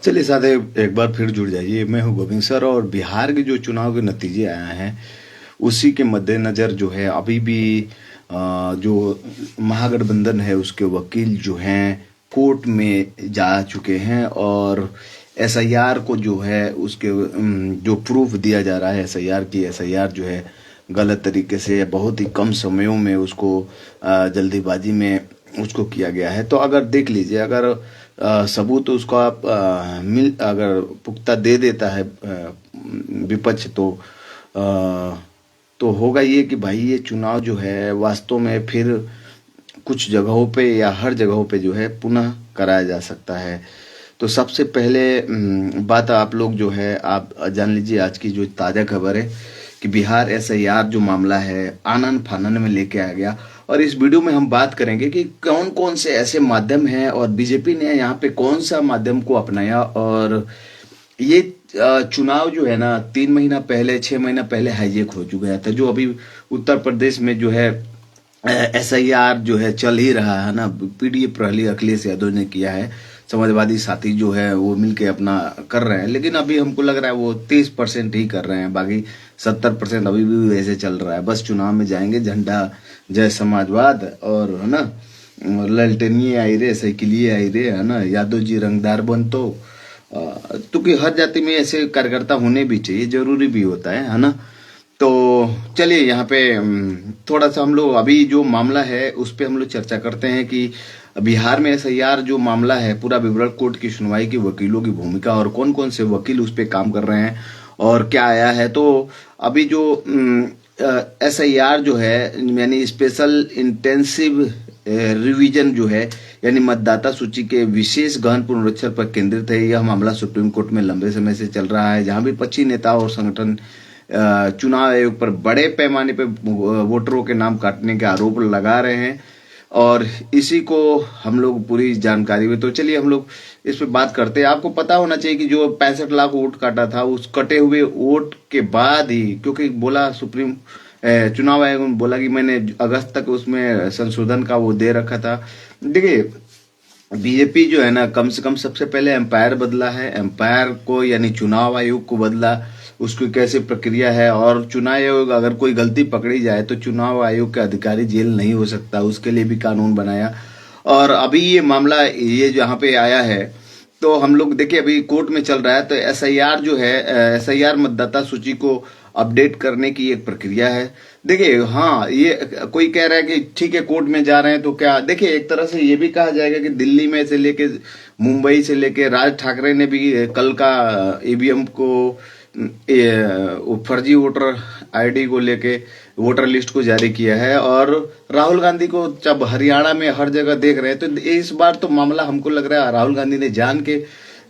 चलिए साथी, एक बार फिर जुड़ जाइए। मैं हूं गोविंद सर और बिहार के जो चुनाव के नतीजे आए हैं उसी के मद्देनजर जो है अभी भी जो महागठबंधन है उसके वकील जो हैं कोर्ट में जा चुके हैं और एसआईआर को जो है उसके जो प्रूफ दिया जा रहा है एसआईआर जो है गलत तरीके से बहुत ही कम समयों में उसको जल्दीबाजी में उसको किया गया है। तो अगर देख लीजिए, अगर सबूत उसको आप अगर पुख्ता दे देता है विपक्ष तो होगा ये कि भाई ये चुनाव जो है वास्तव में फिर कुछ जगहों पे या हर जगहों पे जो है पुनः कराया जा सकता है। तो सबसे पहले बात आप लोग जो है आप जान लीजिए, आज की जो ताज़ा खबर है कि बिहार एसआईआर जो मामला है आनन फानन में लेके आ गया। और इस वीडियो में हम बात करेंगे कि कौन कौन से ऐसे माध्यम हैं और बीजेपी ने यहाँ पे कौन सा माध्यम को अपनाया। और ये चुनाव जो है ना 3 महीना पहले 6 महीना पहले हाईजेक हो चुका था। जो अभी उत्तर प्रदेश में जो है एसआईआर जो है चल ही रहा है ना, पीडीए प्रहली अखिलेश यादव ने किया है, समाजवादी साथी जो है वो मिलके अपना कर रहे हैं। लेकिन अभी हमको लग रहा है वो 30% ही कर रहे हैं, बाकी 70% अभी भी वैसे चल रहा है। बस चुनाव में जाएंगे, झंडा जय समाजवाद और है ना, ललटेनिए आई रे, साइकिलिए आई रे, है ना, यादव जी रंगदार बन तो क्योंकि हर जाति में ऐसे कार्यकर्ता होने भी चाहिए, जरूरी भी होता है ना। तो चलिए यहाँ पे थोड़ा सा हम लोग अभी जो मामला है उस पे हम लोग चर्चा करते हैं कि बिहार में एसआईआर जो मामला है पूरा विवरण, कोर्ट की सुनवाई की, वकीलों की भूमिका और कौन कौन से वकील उस पे काम कर रहे हैं और क्या आया है। तो अभी जो एसआईआर जो है यानी स्पेशल इंटेंसिव रिवीजन जो है यानी मतदाता सूची के विशेष गहन पुनरीक्षण पर केंद्रित है। यह मामला सुप्रीम कोर्ट में लंबे समय से चल रहा है, जहां भी 25 नेता और संगठन चुनाव आयोग पर बड़े पैमाने पर वोटरों के नाम काटने के आरोप लगा रहे हैं और इसी को हम लोग पूरी जानकारी में। तो चलिए हम लोग इस पे बात करते हैं। आपको पता होना चाहिए कि जो 65 लाख वोट काटा था उस कटे हुए वोट के बाद ही, क्योंकि बोला सुप्रीम चुनाव आयोग ने बोला कि मैंने अगस्त तक उसमें संशोधन का वो दे रखा था। देखिए बीजेपी जो है ना कम से कम सबसे पहले एम्पायर बदला है, एम्पायर को यानी चुनाव आयोग को बदला, उसकी कैसे प्रक्रिया है। और चुनाव आयोग अगर कोई गलती पकड़ी जाए तो चुनाव आयोग के अधिकारी जेल नहीं हो सकता, उसके लिए भी कानून बनाया। और अभी ये मामला ये जहाँ पे आया है तो हम लोग देखिए अभी कोर्ट में चल रहा है। तो एसआईआर जो है एसआईआर मतदाता सूची को अपडेट करने की एक प्रक्रिया है। देखिए हाँ, ये कोई कह रहा है कि ठीक है कोर्ट में जा रहे हैं तो क्या, देखिए एक तरह से ये भी कहा जाएगा कि दिल्ली में से लेके मुंबई से लेके राज ठाकरे ने भी कल का ईवीएम को फर्जी वोटर आईडी को लेके वोटर लिस्ट को जारी किया है। और राहुल गांधी को जब हरियाणा में हर जगह देख रहे हैं तो इस बार तो मामला हमको लग रहा है राहुल गांधी ने जान के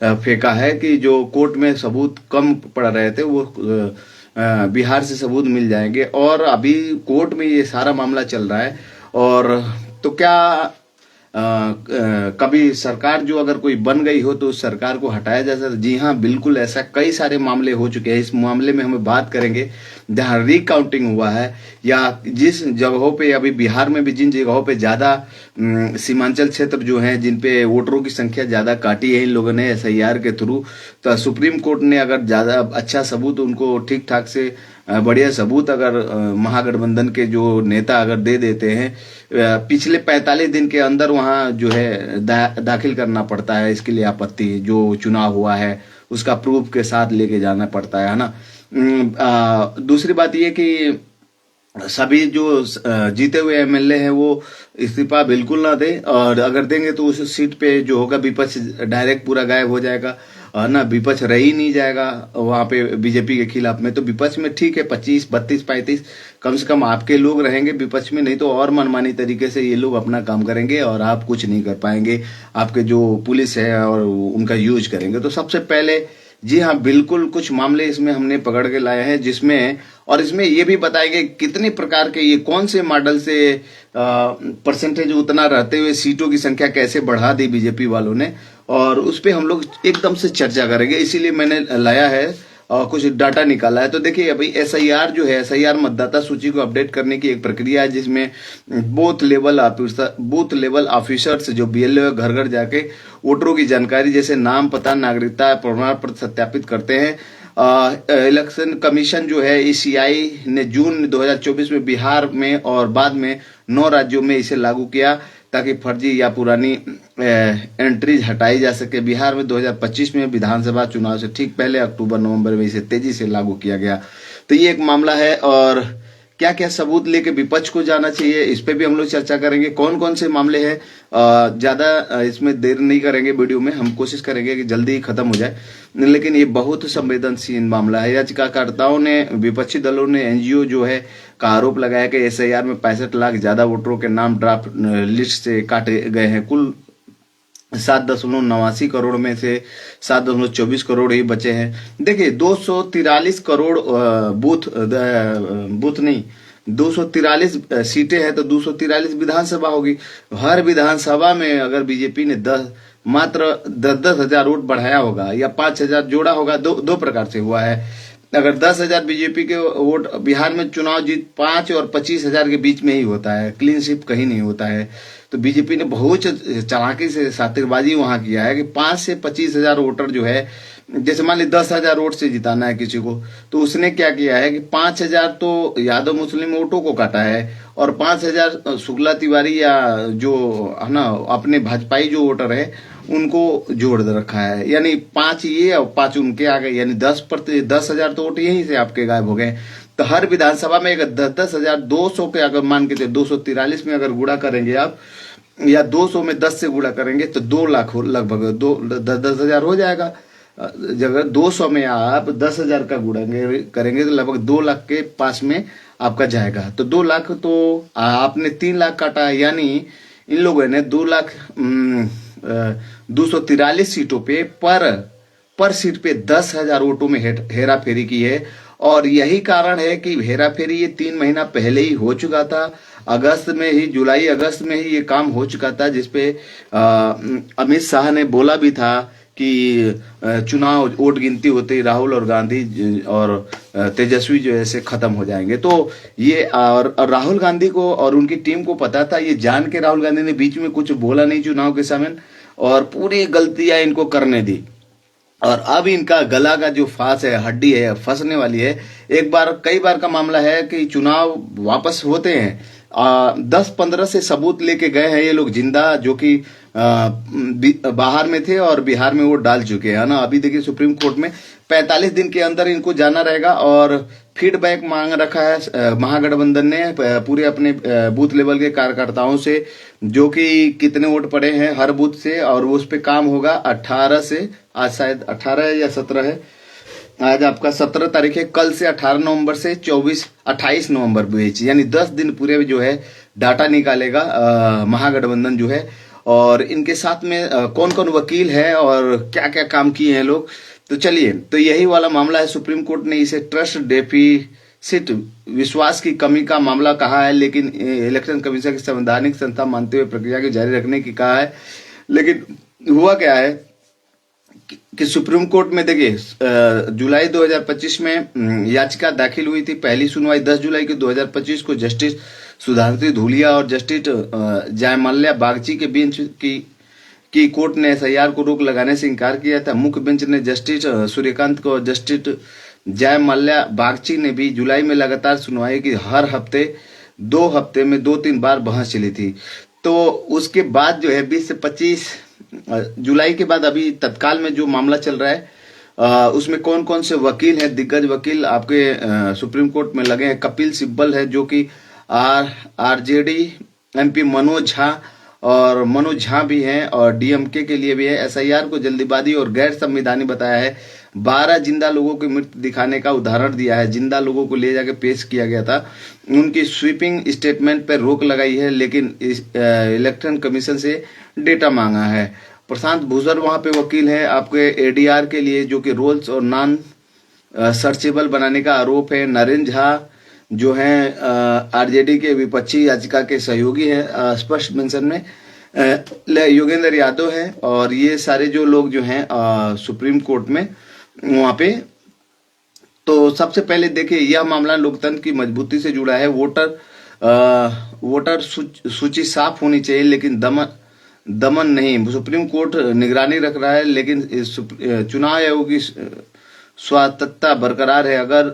फेंका है कि जो कोर्ट में सबूत कम पड़ रहे थे वो बिहार से सबूत मिल जाएंगे। और अभी कोर्ट में ये सारा मामला चल रहा है। और तो क्या कभी सरकार जो अगर कोई बन गई हो तो उस सरकार को हटाया जा सकता? जी हाँ, बिल्कुल ऐसा कई सारे मामले हो चुके हैं। इस मामले में हम बात करेंगे जहां रिकाउंटिंग हुआ है या जिस जगहों पे अभी बिहार में भी जिन जगहों पे ज्यादा सीमांचल क्षेत्र जो हैं जिन पे वोटरों की संख्या ज्यादा काटी है इन लोगों ने एसआईआर के थ्रू, तो सुप्रीम कोर्ट ने अगर ज्यादा अच्छा सबूत उनको ठीक ठाक से बढ़िया सबूत अगर महागठबंधन के जो नेता अगर दे देते हैं पिछले 45 दिन के अंदर वहां जो है दाखिल करना पड़ता है। इसके लिए आपत्ति जो चुनाव हुआ है उसका प्रूफ के साथ लेके जाना पड़ता है ना। दूसरी बात ये कि सभी जो जीते हुए एमएलए हैं वो इस्तीफा बिल्कुल ना दे, और अगर देंगे तो उस सीट पे जो होगा विपक्ष डायरेक्ट पूरा गायब हो जाएगा ना, विपक्ष रह ही नहीं जाएगा वहां पे बीजेपी के खिलाफ में। तो विपक्ष में ठीक है 25, 32, 35 कम से कम आपके लोग रहेंगे विपक्ष में, नहीं तो और मनमानी तरीके से ये लोग अपना काम करेंगे और आप कुछ नहीं कर पाएंगे। आपके जो पुलिस है और उनका यूज करेंगे। तो सबसे पहले जी हाँ बिल्कुल कुछ मामले इसमें हमने पकड़ के लाए हैं जिसमें, और इसमें ये भी बताएंगे कितने प्रकार के ये कौन से मॉडल से परसेंटेज उतना रहते हुए सीटों की संख्या कैसे बढ़ा दी बीजेपी वालों ने, और उस पे हम लोग एकदम से चर्चा करेंगे। इसीलिए मैंने लाया है कुछ डाटा निकाला है। तो देखिए अभी एसआईआर जो है, एसआईआर मतदाता सूची को अपडेट करने की एक प्रक्रिया है जिसमें बूथ लेवल ऑफिसर्स जो बीएलओ घर घर जाके वोटरों की जानकारी जैसे नाम, पता, नागरिकता प्रमाण पत्र सत्यापित करते हैं। इलेक्शन कमीशन जो है ईसीआई ने जून 2024 में बिहार में और बाद में 9 राज्यों में इसे लागू किया ताकि फर्जी या पुरानी एंट्रीज हटाई जा सके। बिहार में 2025 में विधानसभा चुनाव से ठीक पहले अक्टूबर नवंबर में इसे तेजी से लागू किया गया। तो ये एक मामला है, और क्या क्या सबूत लेके विपक्ष को जाना चाहिए इस पे भी हम लोग चर्चा करेंगे। कौन कौन से मामले हैं, ज्यादा इसमें देर नहीं करेंगे, वीडियो में हम कोशिश करेंगे कि जल्दी ही खत्म हो जाए, लेकिन ये बहुत संवेदनशील मामला है। याचिकाकर्ताओं ने, विपक्षी दलों ने एनजीओ जो है का आरोप लगाया कि एसआईआर में 65 लाख ज्यादा वोटरों के नाम ड्राफ्ट लिस्ट से काटे गए हैं। कुल 7.89 करोड़ में से 7.24 करोड़ ही बचे हैं। देखिए 243 करोड़ बूथ नहीं, 243 सीटें हैं तो 243 विधानसभा होगी। हर विधानसभा में अगर बीजेपी ने मात्र 10-10 हजार वोट बढ़ाया होगा या 5,000 जोड़ा होगा, दो प्रकार से हुआ है। अगर 10,000 बीजेपी के वोट, बिहार में चुनाव जीत 5 और 25,000 के बीच में ही होता है, क्लीन स्वीप कहीं नहीं होता है। तो बीजेपी ने बहुत चालाकी से शातिरबाजी वहां किया है कि 5 से 25,000 वोटर जो है, जैसे मान ली 10,000 वोट से जिताना है किसी को, तो उसने क्या किया है कि 5,000 तो यादव मुस्लिम वोटों को काटा है और 5,000 शुक्ला तिवारी या जो है ना अपने भाजपाई जो वोटर है उनको जोड़ रखा है। यानी 5 ये और 5 उनके आ गए, यानी 10,000 तो वोट यहीं से आपके गायब हो गए। तो हर विधानसभा में अगर 10,000 200 के अगर मान के 243 में अगर गुणा करेंगे आप, या 200 में 10 से गुणा करेंगे तो 2 लाख लगभग 10,000 हो जाएगा। अगर 200 में आप 10,000 का गुणा करेंगे तो लगभग 2 लाख के पास में आपका जाएगा। तो 2 लाख तो आपने 3 लाख काटा है, यानी इन लोगों ने 243 सीटों पे पर सीट पे 10,000 वोटों में हेरा फेरी की है। और यही कारण है कि हेरा फेरी ये 3 महीना पहले ही हो चुका था। अगस्त में ही, जुलाई अगस्त में ही ये काम हो चुका था, जिसपे अमित शाह ने बोला भी था कि चुनाव वोट गिनती होते ही राहुल और गांधी और तेजस्वी जो है से खत्म हो जाएंगे। तो ये और राहुल गांधी को और उनकी टीम को पता था, ये जान के राहुल गांधी ने बीच में कुछ बोला नहीं चुनाव के समय और पूरी गलतियां इनको करने दी। और अब इनका गला का जो फांस है, हड्डी है, फंसने वाली है। कई बार का मामला है कि चुनाव वापस होते हैं, 10-15 से सबूत लेके गए हैं ये लोग जिंदा, जो कि बाहर में थे और बिहार में वोट डाल चुके हैं ना। अभी देखिए सुप्रीम कोर्ट में 45 दिन के अंदर इनको जाना रहेगा और फीडबैक मांग रखा है महागठबंधन ने पूरे अपने बूथ लेवल के कार्यकर्ताओं से, जो कि कितने वोट पड़े हैं हर बूथ से, और उस पे काम होगा 18 से, आज शायद 18 या 17 है, आज आपका 17 तारीख है। कल से 18 नवंबर से 28 नवंबर बीच, यानी 10 दिन पूरे जो है डाटा निकालेगा महागठबंधन जो है। और इनके साथ में कौन कौन वकील है और क्या क्या काम किए हैं लोग, तो चलिए, तो यही वाला मामला है। सुप्रीम कोर्ट ने इसे ट्रस्ट डेफिसिट, विश्वास की कमी का मामला कहा है, लेकिन इलेक्शन कमीशन की संवैधानिक संस्था मानते हुए प्रक्रिया की जारी रखने की कहा है। लेकिन हुआ क्या है कि सुप्रीम कोर्ट में देखिए जुलाई 2025 में याचिका दाखिल हुई थी। पहली सुनवाई 10 जुलाई के 2025 को जस्टिस सुधांशु धूलिया और जस्टिस जयमाल्या बागची के बेंच की कोर्ट ने एसआईआर को रोक लगाने से इनकार किया था। मुख्य बेंच ने जस्टिस सूर्यकांत को, जस्टिस जयमाल्या बागची ने भी जुलाई में लगातार सुनवाई की। हर हफ्ते 2 हफ्ते में 2-3 बार बहस चली थी। तो उसके बाद जो है 20 से 25 जुलाई के बाद अभी तत्काल में जो मामला चल रहा है उसमें कौन कौन से वकील हैं, दिग्गज वकील आपके सुप्रीम कोर्ट में लगे हैं। कपिल सिब्बल है जो कि आरजेडी एमपी मनोज झा भी हैं और डीएमके के लिए भी है। एसआईआर को जल्दीबाजी और गैर संवैधानिक बताया है। 12 जिंदा लोगों की मृत्यु दिखाने का उदाहरण दिया है। जिंदा लोगों को ले जाके पेश किया गया था। उनकी स्वीपिंग स्टेटमेंट पर रोक लगाई है, लेकिन इलेक्शन कमीशन से डेटा मांगा है। प्रशांत भूषण वहां पे वकील है आपके एडीआर के लिए, जो कि रोल्स और नॉन सर्चेबल बनाने का आरोप है। नरेंद्र झा जो हैं आरजेडी के विपक्षी याचिका के सहयोगी हैं, स्पष्ट मेंशन में योगेंद्र यादव है। और ये सारे जो लोग जो हैं सुप्रीम कोर्ट में वहां पे तो सबसे पहले देखिए, यह मामला लोकतंत्र की मजबूती से जुड़ा है। वोटर सूची साफ होनी चाहिए, लेकिन दमन दमन नहीं। सुप्रीम कोर्ट निगरानी रख रहा है, लेकिन चुनाव आयोग की स्वायत्तता बरकरार है। अगर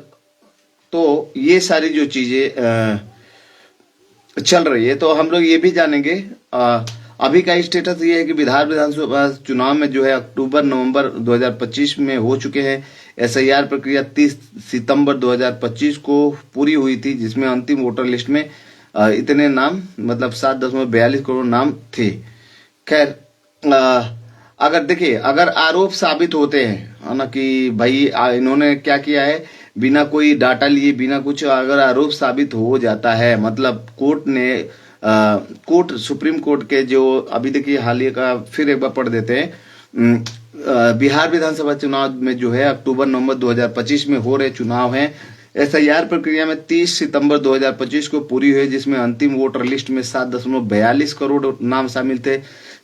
तो ये सारी जो चीजें चल रही है, तो हम लोग ये भी जानेंगे। अभी का स्टेटस ये है कि बिहार विधानसभा चुनाव में जो है अक्टूबर नवंबर 2025 में हो चुके हैं। एसआईआर प्रक्रिया 30 सितंबर 2025 को पूरी हुई थी, जिसमें अंतिम वोटर लिस्ट में इतने नाम, मतलब 7.42 करोड़ नाम थे। खैर, अगर देखिए, अगर आरोप साबित होते हैं, है ना, कि भाई इन्होंने क्या किया है, बिना कोई डाटा लिए, बिना कुछ, अगर आरोप साबित हो जाता है, मतलब कोर्ट ने सुप्रीम कोर्ट के जो अभी देखिए हालिया का फिर एक बार पढ़ देते हैं। बिहार विधानसभा चुनाव में जो है अक्टूबर नवंबर 2025 में हो रहे चुनाव हैं। एसआईआर प्रक्रिया में 30 सितंबर 2025 को पूरी हुई, जिसमें अंतिम वोटर लिस्ट में 7.42 करोड़ नाम शामिल थे।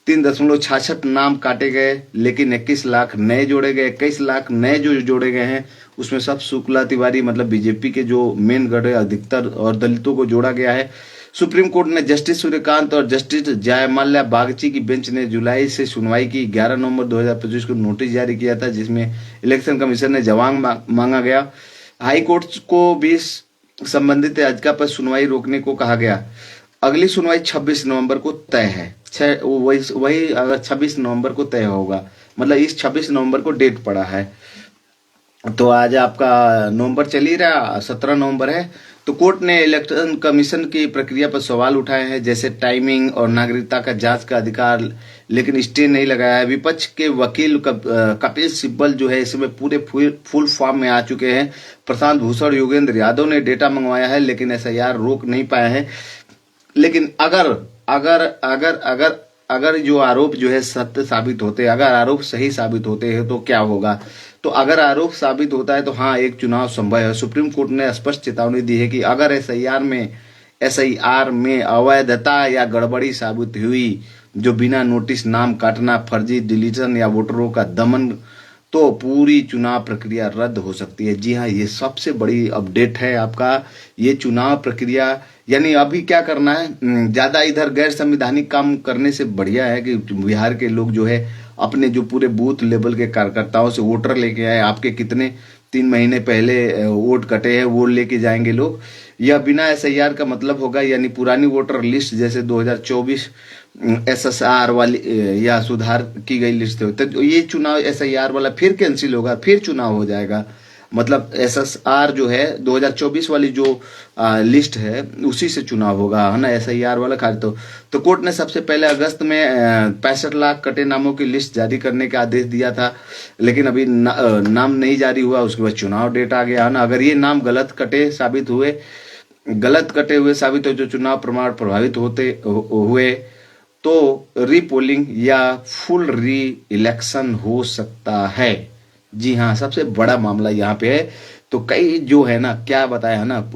3.66 नाम काटे गए, लेकिन 21 लाख नए जोड़े गए। 21 लाख नए जो जोड़े गए हैं, उसमें सब शुक्ला तिवारी, मतलब बीजेपी के जो मेन गढ़ है, अधिकतर और दलितों को जोड़ा गया है। सुप्रीम कोर्ट ने जस्टिस सूर्यकांत और जस्टिस जयमाल्या बागची की बेंच ने जुलाई से सुनवाई की। 11 नवंबर 2025 को नोटिस जारी किया था, जिसमें इलेक्शन कमीशन ने जवाब मांगा गया। हाई कोर्ट को भी संबंधित याचिका पर सुनवाई रोकने को कहा गया। अगली सुनवाई 26 नवंबर को तय है। वही अगर 26 नवंबर को तय होगा, मतलब इस 26 नवंबर को डेट पड़ा है। तो आज आपका नवंबर चल ही रहा, 17 नवंबर है। तो कोर्ट ने इलेक्शन कमीशन की प्रक्रिया पर सवाल उठाए हैं, जैसे टाइमिंग और नागरिकता का जांच का अधिकार, लेकिन स्टे नहीं लगाया है। विपक्ष के वकील कपिल सिब्बल जो है इसमें पूरे फुल फॉर्म में आ चुके हैं। प्रशांत भूषण, योगेंद्र यादव ने डेटा मंगवाया है, लेकिन एसआईआर रोक नहीं पाए हैं। लेकिन अगर अगर अगर अगर अगर जो आरोप जो है सत्य साबित होते हैं, अगर आरोप सही साबित होते हैं, तो क्या होगा? तो अगर आरोप साबित होता है तो हाँ, एक चुनाव संभव है। सुप्रीम कोर्ट ने स्पष्ट चेतावनी दी है कि अगर एसआईआर में अवैधता या गड़बड़ी साबित हुई, जो बिना नोटिस नाम काटना, फर्जी डिलीशन या वोटरों का दमन, तो पूरी चुनाव प्रक्रिया रद्द हो सकती है। जी हाँ, ये सबसे बड़ी अपडेट है आपका। ये चुनाव प्रक्रिया, यानी अभी क्या करना है, ज्यादा इधर गैर संवैधानिक काम करने से बढ़िया है कि बिहार के लोग जो है अपने जो पूरे बूथ लेवल के कार्यकर्ताओं से वोटर लेके आए। आपके कितने 3 महीने पहले वोट कटे हैं, वो लेके जाएंगे लोग। यह बिना एसआईआर का मतलब होगा, यानी पुरानी वोटर लिस्ट जैसे 2024 एसएसआर वाली या सुधार की गई लिस्ट है, तो ये चुनाव एसआईआर वाला फिर कैंसिल होगा, फिर चुनाव हो जाएगा। मतलब एसएसआर जो है 2024 वाली जो लिस्ट है, उसी से चुनाव होगा, है ना, एसआईआर वाला खाली। तो कोर्ट ने सबसे पहले अगस्त में 65 लाख कटे नामों की लिस्ट जारी करने का आदेश दिया था, लेकिन अभी नाम नहीं जारी हुआ। उसके बाद चुनाव डेट आ गया, है ना। अगर ये नाम गलत कटे हुए साबित हो, जो चुनाव प्रमाण प्रभावित हुए, तो रीपोलिंग या फुल री इलेक्शन हो सकता है। जी हाँ, सबसे बड़ा मामला यहाँ पे है। तो कई जो है ना, क्या बताया है ना,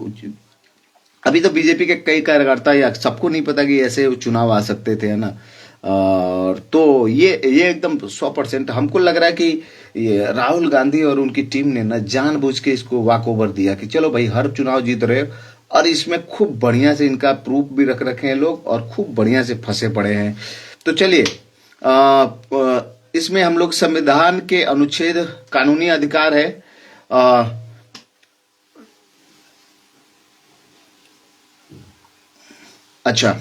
अभी तो बीजेपी के कई कार्यकर्ता या सबको नहीं पता कि ऐसे चुनाव आ सकते थे, है ना। और तो ये एकदम 100% हमको लग रहा है कि ये राहुल गांधी और उनकी टीम ने ना जानबूझ के इसको वॉक ओवर दिया कि चलो भाई, हर चुनाव जीत रहे हो, और इसमें खूब बढ़िया से इनका प्रूफ भी रख रखे हैं लोग, और खूब बढ़िया से फंसे पड़े हैं। तो चलिए, इसमें हम लोग संविधान के अनुच्छेद, कानूनी अधिकार है, अच्छा,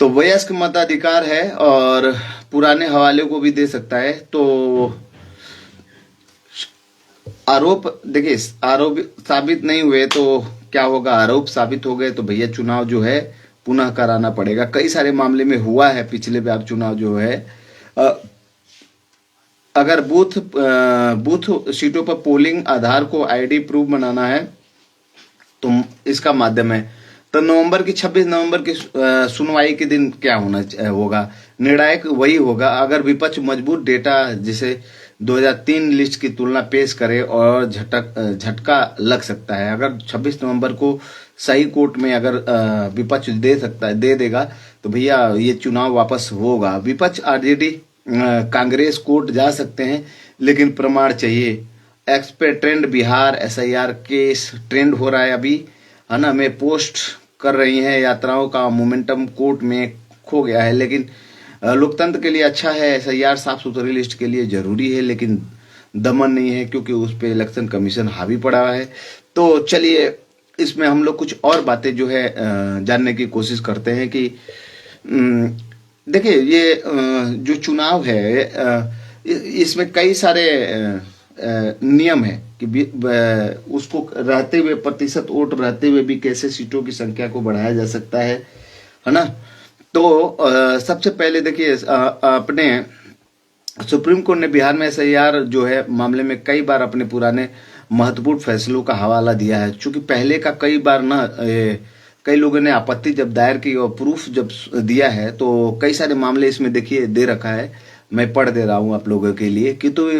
तो वयस्क मताधिकार है, और पुराने हवाले को भी दे सकता है। तो आरोप, देखिए, आरोप साबित नहीं हुए तो क्या होगा? आरोप साबित हो गए तो भैया चुनाव जो है पुनः कराना पड़ेगा। कई सारे मामले में हुआ है पिछले बार चुनाव जो है। अगर बूथ सीटों पर पोलिंग आधार को आईडी प्रूफ बनाना है, तो इसका माध्यम है। तो 26 नवंबर की सुनवाई के दिन क्या होगा? निर्णायक वही होगा अगर विपक्ष मजबूत डेटा, जिसे 2003 लिस्ट की तुलना पेश करे, और झटका लग सकता है। अगर 26 नवंबर को सही कोर्ट में अगर विपक्ष दे देगा, तो भैया ये चुनाव वापस होगा। विपक्ष ऑलरेडी कांग्रेस कोर्ट जा सकते हैं, लेकिन प्रमाण चाहिए। एक्स पे trend Bihar SIR case trend हो रहा है अभी, है ना, में पोस्ट कर रही हैं, यात्राओं का मोमेंटम कोर्ट में खो गया है। लेकिन लोकतंत्र के लिए अच्छा है, SIR साफ सुथरी लिस्ट के लिए जरूरी है, लेकिन दमन नहीं है क्योंकि उस पे इलेक्शन कमीशन हावी पड़ा है। तो चलिए इसमें हम लोग कुछ और बातें जो है जानने की कोशिश करते हैं कि देखिए ये जो चुनाव है इसमें कई सारे नियम है कि उसको रहते हुए, प्रतिशत वोट रहते हुए भी कैसे सीटों की संख्या को बढ़ाया जा सकता है ना। तो सबसे पहले देखिए अपने सुप्रीम कोर्ट ने बिहार में SIR जो है मामले में कई बार अपने पुराने महत्वपूर्ण फैसलों का हवाला दिया है। चूंकि पहले का कई बार ना कई लोगों ने आपत्ति जब दायर की और प्रूफ जब दिया है तो कई सारे मामले इसमें देखिए दे रखा है। मैं पढ़ दे रहा हूं आप लोगों के लिए कि तो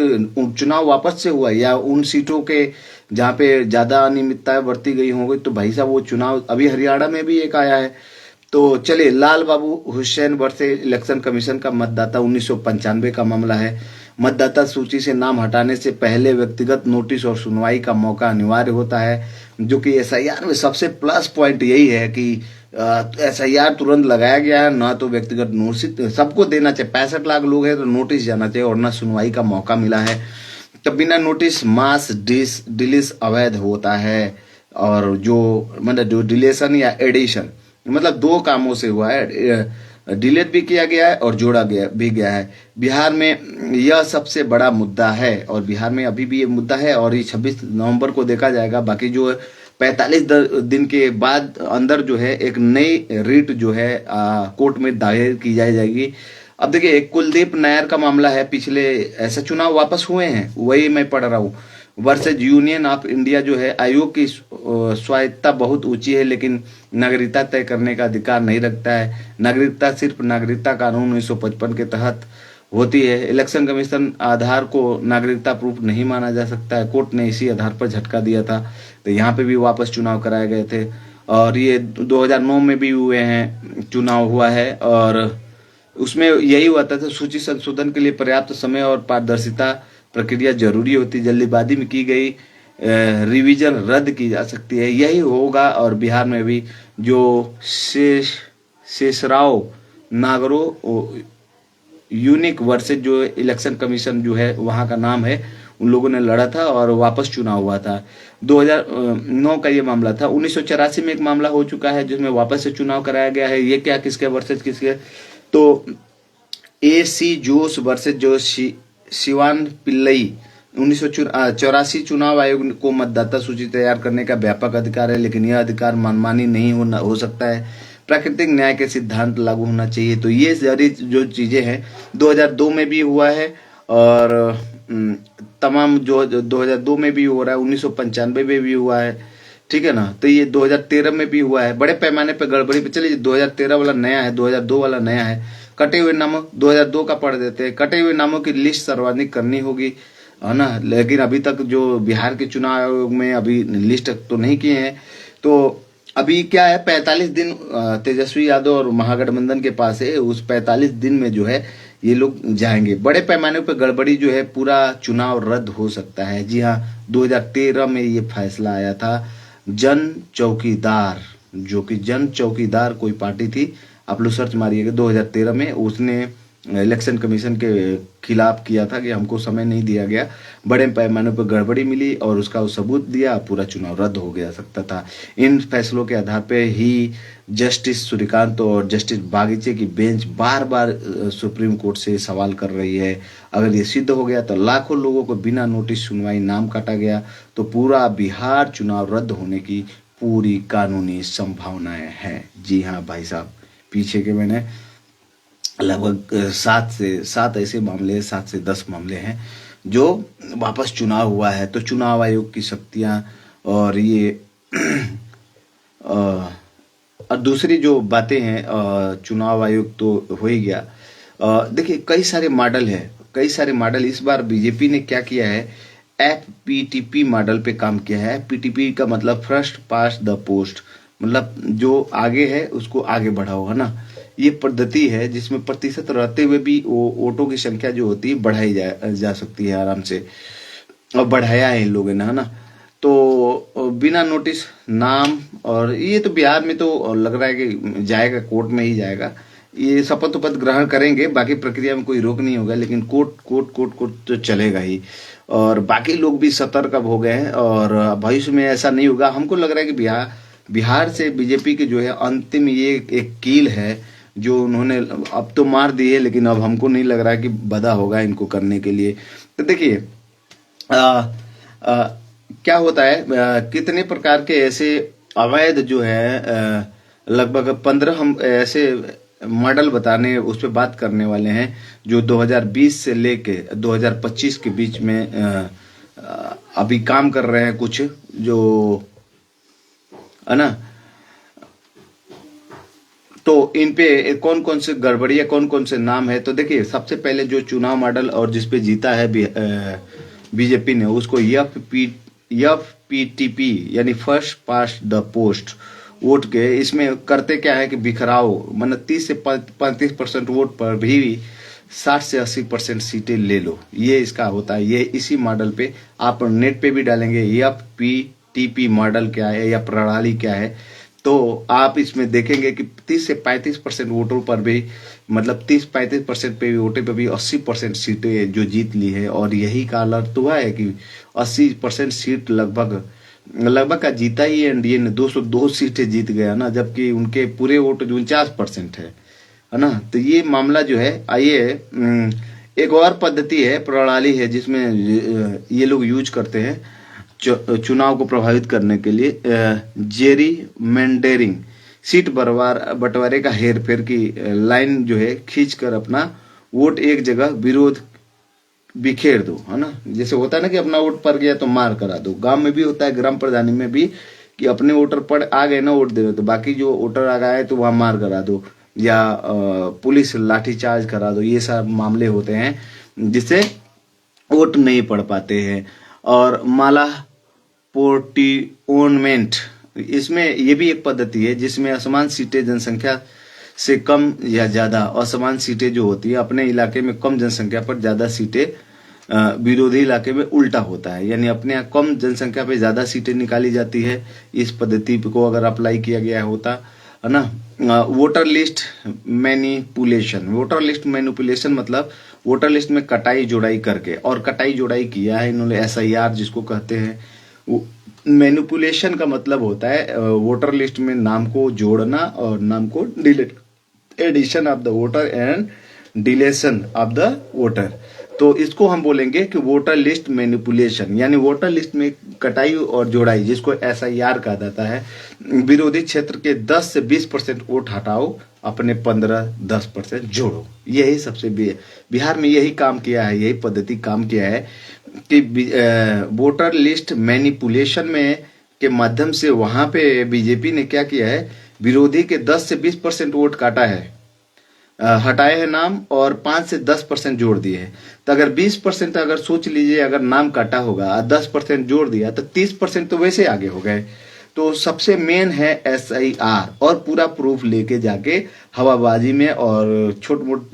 चुनाव वापस से हुआ या उन सीटों के जहां पे ज्यादा अनियमितता बरती गई होंगी, तो भाई साहब वो चुनाव अभी हरियाणा में भी एक आया है। तो चलिए लाल बाबू हुसैन वर्सेस इलेक्शन कमीशन का मतदाता 1995 का मामला है। मतदाता सूची से नाम हटाने से पहले व्यक्तिगत नोटिस और सुनवाई का मौका अनिवार्य होता है, जो कि SIR में सबसे प्लस पॉइंट यही है कि SIR तुरंत लगाया गया है, ना तो व्यक्तिगत नोटिस सबको देना चाहिए। 65 लाख लोग हैं तो नोटिस जाना चाहिए, और ना सुनवाई का मौका मिला है। तो बिना नोटिस मास डिलीस अवैध होता है, और जो मतलब जो डिलेशन या एडिशन मतलब दो कामों से हुआ है, डिलीट भी किया गया है और जोड़ा गया भी गया है। बिहार में यह सबसे बड़ा मुद्दा है, और बिहार में अभी भी ये मुद्दा है, और ये 26 नवंबर को देखा जाएगा। बाकी जो 45 दिन के बाद अंदर जो है एक नई रिट जो है कोर्ट में दायर की जाएगी। अब देखिए कुलदीप नायर का मामला है, पिछले ऐसे चुनाव वापस हुए हैं, वही मैं पढ़ रहा हूँ। वर्सेज यूनियन ऑफ इंडिया जो है, आयोग की स्वायत्तता बहुत ऊंची है लेकिन नागरिकता तय करने का अधिकार नहीं रखता है। नागरिकता सिर्फ नागरिकता कानून 1955 के तहत होती है। इलेक्शन कमीशन आधार को नागरिकता प्रूफ नहीं माना जा सकता है। कोर्ट ने इसी आधार पर झटका दिया था, तो यहाँ पे भी वापस चुनाव कराए गए थे, और ये 2009 में भी हुए हैं, चुनाव हुआ है, और उसमें यही हुआ था। सूची संशोधन के लिए पर्याप्त समय और पारदर्शिता प्रक्रिया जरूरी होती, जल्दीबाजी में की गई रिवीजन रद्द की जा सकती है। यही होगा, और बिहार में भी जो शेषराव नागरो यूनिक वर्सेज जो इलेक्शन कमीशन जो है वहां का नाम है, उन लोगों ने लड़ा था और वापस चुनाव हुआ था। 2009 का ये मामला था। 1984 में एक मामला हो चुका है जिसमें वापस से चुनाव कराया गया है। ये क्या किसके वर्सेज किसके, तो AC जोश वर्सेज जो शिवान पिल्लई 1984। चुनाव आयोग को मतदाता सूची तैयार करने का व्यापक अधिकार है, लेकिन यह अधिकार मनमानी नहीं हो सकता है। प्राकृतिक न्याय के सिद्धांत लागू होना चाहिए। तो ये सारी जो चीजें हैं 2002 में भी हुआ है, और तमाम जो 2002 में भी हो रहा है, 1995 में भी हुआ है, ठीक है ना। तो ये 2013 में भी हुआ है, बड़े पैमाने पे गड़बड़ी पे। चलिए 2013 वाला नया है, 2002 वाला नया है। कटे हुए नामों 2002 का पढ़ देते हैं। कटे हुए नामों की लिस्ट सर्वाधिक करनी होगी, है ना, लेकिन अभी तक जो बिहार के चुनाव आयोग में अभी लिस्ट तो नहीं किए हैं। तो अभी क्या है, 45 दिन तेजस्वी यादव और महागठबंधन के पास है। उस 45 दिन में जो है ये लोग जाएंगे। बड़े पैमाने पर गड़बड़ी जो है, पूरा चुनाव रद्द हो सकता है। जी हाँ, 2013 में ये फैसला आया था। जन चौकीदार, जो कि जन चौकीदार कोई पार्टी थी, आप लोग सर्च मारिएगा, 2013 में उसने इलेक्शन कमीशन के खिलाफ किया था कि हमको समय नहीं दिया गया, बड़े पैमाने पर गड़बड़ी मिली और उसका सबूत दिया, पूरा चुनाव रद्द हो गया सकता था। इन फैसलों के आधार पर ही जस्टिस सूर्यकांत और जस्टिस बागीचे की बेंच बार बार सुप्रीम कोर्ट से सवाल कर रही है। अगर ये सिद्ध हो गया तो लाखों लोगों को बिना नोटिस सुनवाई नाम काटा गया, तो पूरा बिहार चुनाव रद्द होने की पूरी कानूनी संभावनाएं हैं। जी हाँ भाई साहब, पीछे के मैंने लगभग 7 ऐसे मामले, 7 से 10 मामले हैं जो वापस चुनाव हुआ है। तो चुनाव आयोग की शक्तियां और ये और दूसरी जो बातें हैं, चुनाव आयोग तो हो ही गया। देखिए कई सारे मॉडल है, कई सारे मॉडल। इस बार बीजेपी ने क्या किया है, FPTP मॉडल पे काम किया है। PTP का मतलब फर्स्ट पास्ट द पोस्ट, मतलब जो आगे है उसको आगे बढ़ाओ, है ना। ये पद्धति है जिसमें प्रतिशत रहते हुए भी वो वोटों की संख्या जो होती है बढ़ाई जा सकती है आराम से। और बढ़ाया है इन लोगों ने, है ना। तो बिना नोटिस नाम, और ये तो बिहार में तो लग रहा है कि जाएगा, कोर्ट में ही जाएगा। ये शपथ उपथ ग्रहण करेंगे, बाकी प्रक्रिया में कोई रोक नहीं होगा, लेकिन कोर्ट कोर्ट कोर्ट कोर्ट तो चलेगा ही। और बाकी लोग भी सतर्क अब हो गए हैं, और भविष्य में ऐसा नहीं होगा। हमको लग रहा है कि बिहार बिहार से बीजेपी के जो है अंतिम ये एक कील है जो उन्होंने अब तो मार दी है, लेकिन अब हमको नहीं लग रहा कि बदा होगा इनको करने के लिए। तो देखिए आ, आ, क्या होता है, कितने प्रकार के ऐसे अवैध जो है, लगभग 15 हम ऐसे मॉडल बताने उस पर बात करने वाले हैं जो 2020 से लेके 2025 के बीच में अभी काम कर रहे हैं कुछ, जो है ना। तो इन पे कौन कौन से गड़बड़ियाँ, कौन कौन से नाम है, तो देखिए सबसे पहले जो चुनाव मॉडल और जिसपे जीता है बीजेपी ने, उसको एफ पी यानी first past the post vote के, इसमें करते क्या है कि बिखराव, मतलब 30 से 35% वोट पर भी 60 से 80% सीटें ले लो, ये इसका होता है। ये इसी मॉडल पे आप नेट पे भी डालेंगे एफ पी मॉडल क्या है या प्रणाली क्या है, तो आप इसमें देखेंगे कि 30 से 35% वोटों पर भी, मतलब 30-35% पे वोटे पे भी 80% सीटें जो जीत ली है। और यही का अर्थ हुआ है कि 80% सीट लगभग लगभग का जीता ही एनडीए ने, 202 सीटें जीत गया ना, जबकि उनके पूरे वोट 49% है ना। तो ये मामला जो है, आइए एक और पद्धति है, प्रणाली है जिसमें ये लोग यूज करते हैं चुनाव को प्रभावित करने के लिए, जेरी मेंडेरिंग, सीट बंटवारे का हेर फेर की लाइन जो है खींचकर अपना वोट एक जगह विरोध बिखेर दो, है ना। जैसे होता है ना कि अपना वोट पड़ गया तो मार करा दो, गांव में भी होता है, ग्राम प्रधानी में भी, कि अपने वोटर पड़ आ गए ना वोट देने, तो बाकी जो वोटर आ गए तो वहां मार करा दो, या पुलिस लाठीचार्ज करा दो। ये सब मामले होते हैं जिससे वोट नहीं पड़ पाते हैं। और माला पोर्टिओनमेंट, इसमें ये भी एक पद्धति है जिसमें असमान सीटें जनसंख्या से कम या ज्यादा, असमान सीटें जो होती है अपने इलाके में कम जनसंख्या पर ज्यादा सीटें विरोधी इलाके में उल्टा होता है, यानी अपने यहाँ कम जनसंख्या पे ज्यादा सीटें निकाली जाती है। इस पद्धति को अगर अप्लाई किया गया होता, है ना। Voter list manipulation, voter list manipulation मतलब वोटर लिस्ट में कटाई जोड़ाई करके, और कटाई जोड़ाई किया है इन्होंने, एसआईआर जिसको कहते हैं। मैनिपुलेशन का मतलब होता है वोटर लिस्ट में नाम को जोड़ना और नाम को delete, addition of the voter and deletion of the voter. तो इसको हम बोलेंगे कि वोटर लिस्ट मैनिपुलेशन, यानी वोटर लिस्ट में कटाई और जोड़ाई, जिसको एसआईआर कहा जाता है। विरोधी क्षेत्र के 10 से 20% वोट हटाओ, अपने 15-10% जोड़ो। यही सबसे बिहार में यही काम किया है, यही पद्धति काम किया है कि वोटर लिस्ट मैनिपुलेशन में के माध्यम से वहां पे बीजेपी ने क्या किया है, विरोधी के 10 से 20% वोट काटा है, हटाए हैं नाम, और 5 से 10% जोड़ दिए हैं। तो अगर 20%, अगर सोच लीजिए अगर नाम काटा होगा, 10% जोड़ दिया, तो 30% तो वैसे आगे हो गए। तो सबसे मेन है एसआईआर, और पूरा प्रूफ लेके जाके हवाबाजी में और छोट मोट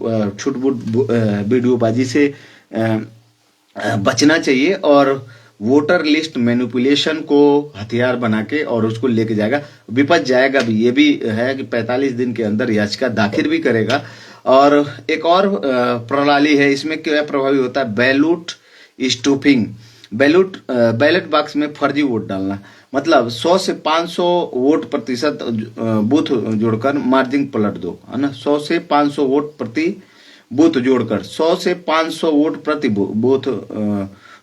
वीडियोबाजी से बचना चाहिए, और वोटर लिस्ट मैनिपुलेशन को हथियार बना के और उसको लेके जाएगा, विपक्ष जाएगा भी, ये भी है कि 45 दिन के अंदर याचिका दाखिल भी करेगा। और एक और प्रणाली है, इसमें क्या प्रभावी होता है, बैलूट स्टूफिंग, बैलेट बॉक्स में फर्जी वोट डालना, मतलब 100 से 500 वोट प्रतिशत बूथ जोड़कर मार्जिन पलट दो, है ना। 100 से 500 वोट प्रति बूथ जोड़कर, 100 से 500 वोट प्रति बूथ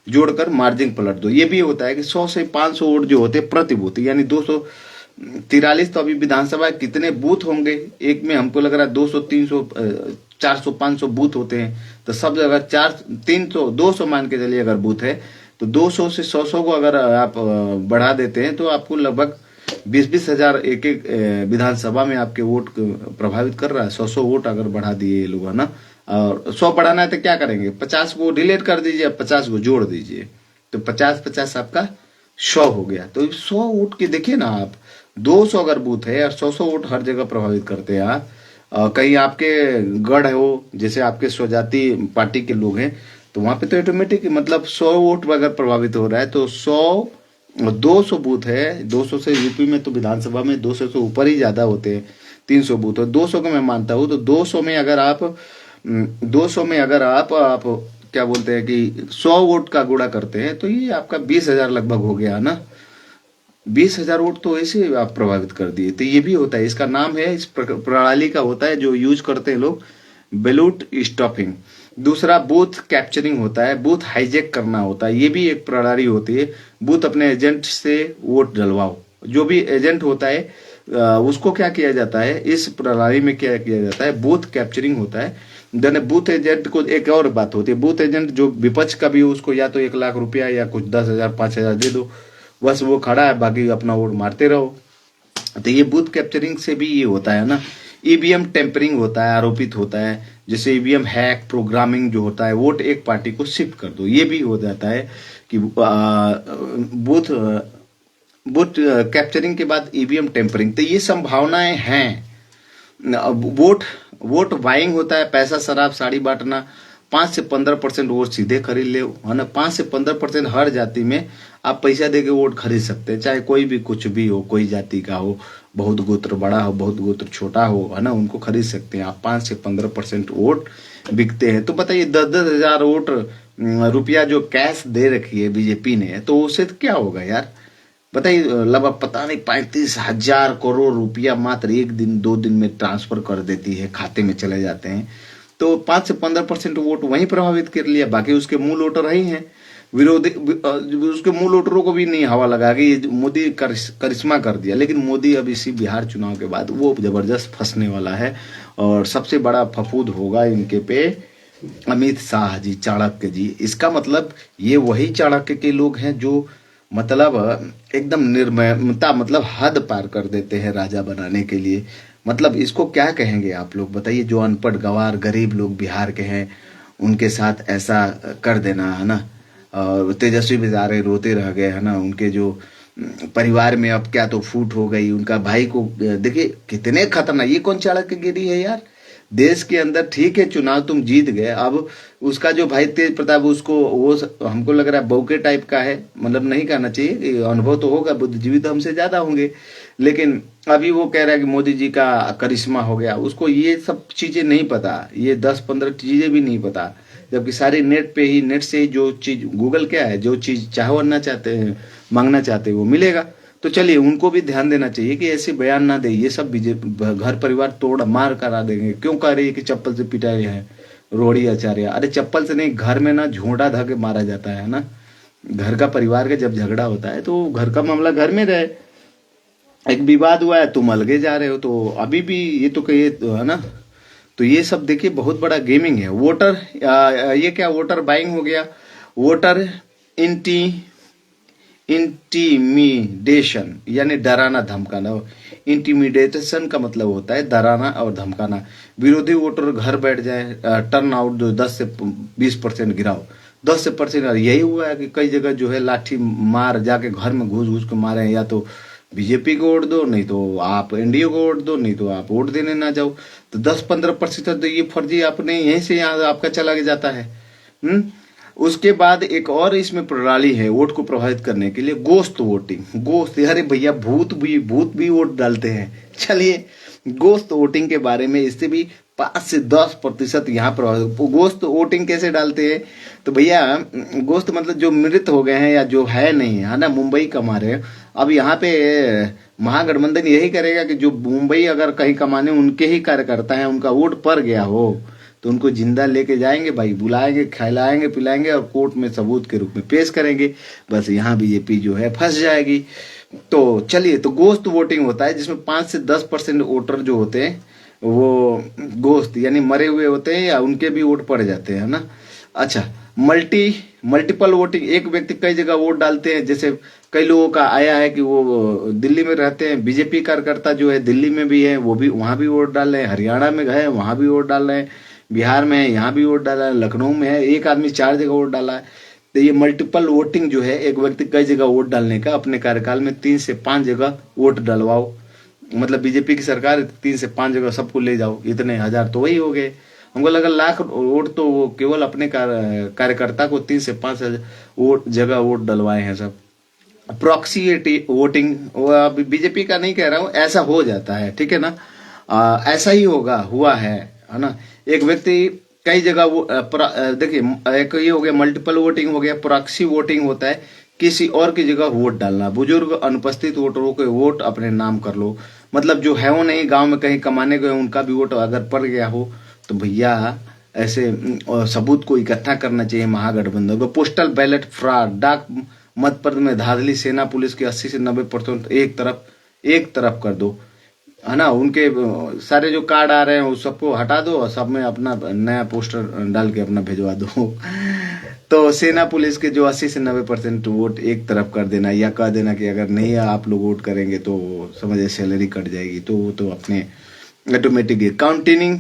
जोड़कर मार्जिन पलट दो। ये भी होता है कि 100 से 500 वोट जो होते हैं प्रति बूथ, यानी 243, तो अभी विधानसभा कितने बूथ होंगे एक में, हमको लग रहा है 200, 300, 400, 500 बूथ होते हैं। तो सब जगह 300, 200 मान के चलिए अगर बूथ है, तो 200 से 100 को अगर आप बढ़ा देते हैं, तो आपको लगभग 20-20 हजार एक विधानसभा में आपके वोट प्रभावित कर रहा है। 100 वोट अगर बढ़ा दिए ये लोग, है ना। और 100 बढ़ाना है तो क्या करेंगे, 50 को डिलीट कर दीजिए, 50 को जोड़ दीजिए, तो 50-50 आपका 100 हो गया। तो 100 वोट की देखिए ना आप, 200 अगर बूथ है और 100 वोट हर जगह प्रभावित करते हैं आप। कहीं आपके गढ़ हो, जैसे आपके स्वजाति पार्टी के लोग हैं, तो वहां पे तो ऑटोमेटिक मतलब 100 वोट अगर प्रभावित हो रहा है तो 200 बूथ है, 200 से यूपी में तो विधानसभा में 200 से ऊपर ही ज्यादा होते हैं, 300 बूथ है, 200 को मैं मानता हूँ। तो 200 में अगर आप 200 में अगर आप क्या बोलते हैं कि 100 वोट का गुणा करते हैं तो ये आपका 20,000 लगभग हो गया ना। 20,000 वोट तो ऐसे आप प्रभावित कर दिए। तो ये भी होता है, इसका नाम है, इस प्रणाली का होता है जो यूज करते हैं लोग, बैलेट स्टॉपिंग। दूसरा बूथ कैप्चरिंग होता है, बूथ हाईजैक करना होता है, ये भी एक प्रणाली होती है। बूथ अपने एजेंट से वोट डलवाओ, जो भी एजेंट होता है उसको क्या किया जाता है, इस प्रणाली में क्या किया जाता है, बूथ कैप्चरिंग होता है। देन बूथ एजेंट को एक और बात होती है, बूथ एजेंट जो विपक्ष का भी, उसको या तो 1 लाख रुपया या कुछ 10,000 5,000 दे दो, बस वो खड़ा है, बाकी अपना वोट मारते रहो। तो ये बूथ कैप्चरिंग से भी ये होता है ना। ईवीएम टेम्परिंग होता है, आरोपित होता है, जैसे ईवीएम हैक प्रोग्रामिंग जो होता है, वोट एक पार्टी को शिफ्ट कर दो, ये भी हो जाता है कि बूथ बूथ कैप्चरिंग के बाद ईवीएम टेम्परिंग। तो ये संभावनाएं हैं। वोट वोट बाइंग होता है, पैसा शराब साड़ी बांटना, 5 से 15% वोट सीधे खरीद ले, है ना। 5 से 15% हर जाति में आप पैसा दे के वोट खरीद सकते हैं, चाहे कोई भी कुछ भी हो, कोई जाति का हो, बहुत गोत्र बड़ा हो, बहुत गोत्र छोटा हो, है ना, उनको खरीद सकते हैं आप। 5 से 15% वोट बिकते हैं। तो बताइए 10,000 वोट रुपया जो कैश दे रखी है बीजेपी ने, तो उससे क्या होगा यार, बताइए। लगभग पता नहीं 35,000 करोड़ रुपया मात्र 1 दिन 2 दिन में ट्रांसफर कर देती है, खाते में चले जाते हैं। तो 5 से 15% वोट वहीं प्रभावित कर लिया, बाकी उसके मूल वोटर ही हैं। विरोधी उसके मूल वोटरों को भी नहीं हवा लगा कि मोदी करिश्मा कर दिया। लेकिन मोदी अब इसी बिहार चुनाव के बाद वो जबरदस्त फंसने वाला है, और सबसे बड़ा फफूद होगा इनके पे अमित शाह जी, चाणक्य जी। इसका मतलब ये वही चाणक्य के लोग हैं जो मतलब एकदम निर्ममता, मतलब हद पार कर देते हैं राजा बनाने के लिए। मतलब इसको क्या कहेंगे आप लोग बताइए, जो अनपढ़ गवार गरीब लोग बिहार के हैं उनके साथ ऐसा कर देना, है ना। और तेजस्वी बेचारे रोते रह गए, है ना। उनके जो परिवार में अब क्या तो फूट हो गई, उनका भाई को देखिए कितने खतरनाक, ये कौन चाणक्यगिरी है यार। देश के अंदर ठीक है चुनाव तुम जीत गए, अब उसका जो भाई तेज प्रताप, उसको वो हमको लग रहा है बौके टाइप का है, मतलब नहीं कहना चाहिए, अनुभव तो होगा, बुद्धिजीवी तो हमसे ज्यादा होंगे, लेकिन अभी वो कह रहा है कि मोदी जी का करिश्मा हो गया। उसको ये सब चीजें नहीं पता, ये 10-15 चीजें भी नहीं पता, जबकि सारी नेट पे ही, नेट से ही जो चीज, गूगल क्या है, जो चीज चाहना चाहते हैं, मांगना चाहते हैं वो मिलेगा। तो चलिए उनको भी ध्यान देना चाहिए कि ऐसे बयान ना दे, ये सब घर परिवार तोड़ मार करा देंगे। क्यों कह रही है कि चप्पल से पिटाए हैं रोड़ी आचार्य, अरे चप्पल से नहीं, घर में ना झोंडा धा के मारा जाता है ना। घर का परिवार का जब झगड़ा होता है तो घर का मामला घर में रहे, एक विवाद हुआ है तुम अलगे जा रहे हो, तो अभी भी ये तो कहिए, है ना। तो ये सब देखिए बहुत बड़ा गेमिंग है। वोटर ये क्या, वोटर बाइंग हो गया, वोटर इंटी इंटीमिडेशन यानी डराना धमकाना। इंटीमिडेशन का मतलब होता है डराना और धमकाना। विरोधी वोटर घर बैठ जाए, टर्न आउट जो 10 से 20% गिराओ, 10 से परसेंट। यही हुआ है कि कई जगह जो है लाठी मार जाके घर में घुस घुस के मारे हैं, या तो बीजेपी को वोट दो, नहीं तो आप एनडीए को वोट दो, नहीं तो आप वोट देने ना जाओ। तो 10-15% तो ये फर्जी आपने यहीं से यहाँ आपका चला जाता है। उसके बाद एक और इसमें प्रणाली है वोट को प्रभावित करने के लिए, गोश्त वोटिंग। गोश्त, अरे भैया भूत भी वोट डालते हैं। चलिए गोश्त वोटिंग के बारे में, इससे भी 5 से 10% यहाँ प्रभावित। गोश्त वोटिंग कैसे डालते हैं, तो भैया गोश्त मतलब जो मृत हो गए हैं या जो है नहीं, है ना, मुंबई कमा रहे हैं। अब यहाँ पे महागठबंधन यही करेगा कि जो मुंबई अगर कहीं कमाने उनके ही कार्यकर्ता हैं, उनका वोट पड़ गया हो, तो उनको जिंदा लेके जाएंगे भाई, बुलाएंगे, खिलाएंगे पिलाएंगे और कोर्ट में सबूत के रूप में पेश करेंगे। बस यहाँ बीजेपी जो है फंस जाएगी। तो चलिए, तो गोश्त वोटिंग होता है जिसमें 5 से 10% वोटर जो होते हैं वो गोश्त यानी मरे हुए होते हैं, या उनके भी वोट पड़ जाते हैं ना। अच्छा, मल्टीपल वोटिंग, एक व्यक्ति कई जगह वोट डालते हैं। जैसे कई लोगों का आया है कि वो दिल्ली में रहते हैं, बीजेपी कार्यकर्ता जो है दिल्ली में भी है, वो भी वहां भी वोट डाल रहे हैं, हरियाणा में गए वहां भी वोट डाल रहे हैं, बिहार में है यहाँ भी वोट डाला है, लखनऊ में है, एक आदमी 4 जगह वोट डाला है। तो ये मल्टीपल वोटिंग जो है, एक व्यक्ति कई जगह वोट डालने का, अपने कार्यकाल में 3 से 5 जगह वोट डलवाओ। मतलब बीजेपी की सरकार 3 से 5 जगह सबको ले जाओ, इतने हजार तो वही हो गए। हमको लगा लाख वोट तो वो केवल अपने कार्यकर्ता को 3 से 5 वोट जगह वोट डलवाए हैं सब। प्रॉक्सी वोटिंग, वो बीजेपी का नहीं कह रहा हूँ, ऐसा हो जाता है, ठीक है ना। ऐसा ही होगा, हुआ है ना। एक व्यक्ति कई जगह वो देखिए, एक ये हो गया मल्टीपल वोटिंग हो गया, प्रॉक्सी वोटिंग होता है किसी और की जगह वोट डालना। बुजुर्ग अनुपस्थित वोटरों के वोट अपने नाम कर लो, मतलब जो है वो नहीं, गांव में कहीं कमाने गए उनका भी वोट अगर पड़ गया हो तो भैया ऐसे सबूत को इकट्ठा करना चाहिए महागठबंधन को। पोस्टल बैलेट फ्रॉड, डाक मतपत्र में धांधली, सेना पुलिस के 80 से 90% एक तरफ कर दो, है ना। उनके सारे जो कार्ड आ रहे हैं उस सबको हटा दो और सब में अपना नया पोस्टर डाल के अपना भिजवा दो। तो सेना पुलिस के जो 80 से 90% वोट एक तरफ कर देना, या कह देना कि अगर नहीं आप लोग वोट करेंगे तो समझे सैलरी कट जाएगी, तो वो तो अपने ऑटोमेटिक। काउंटिंग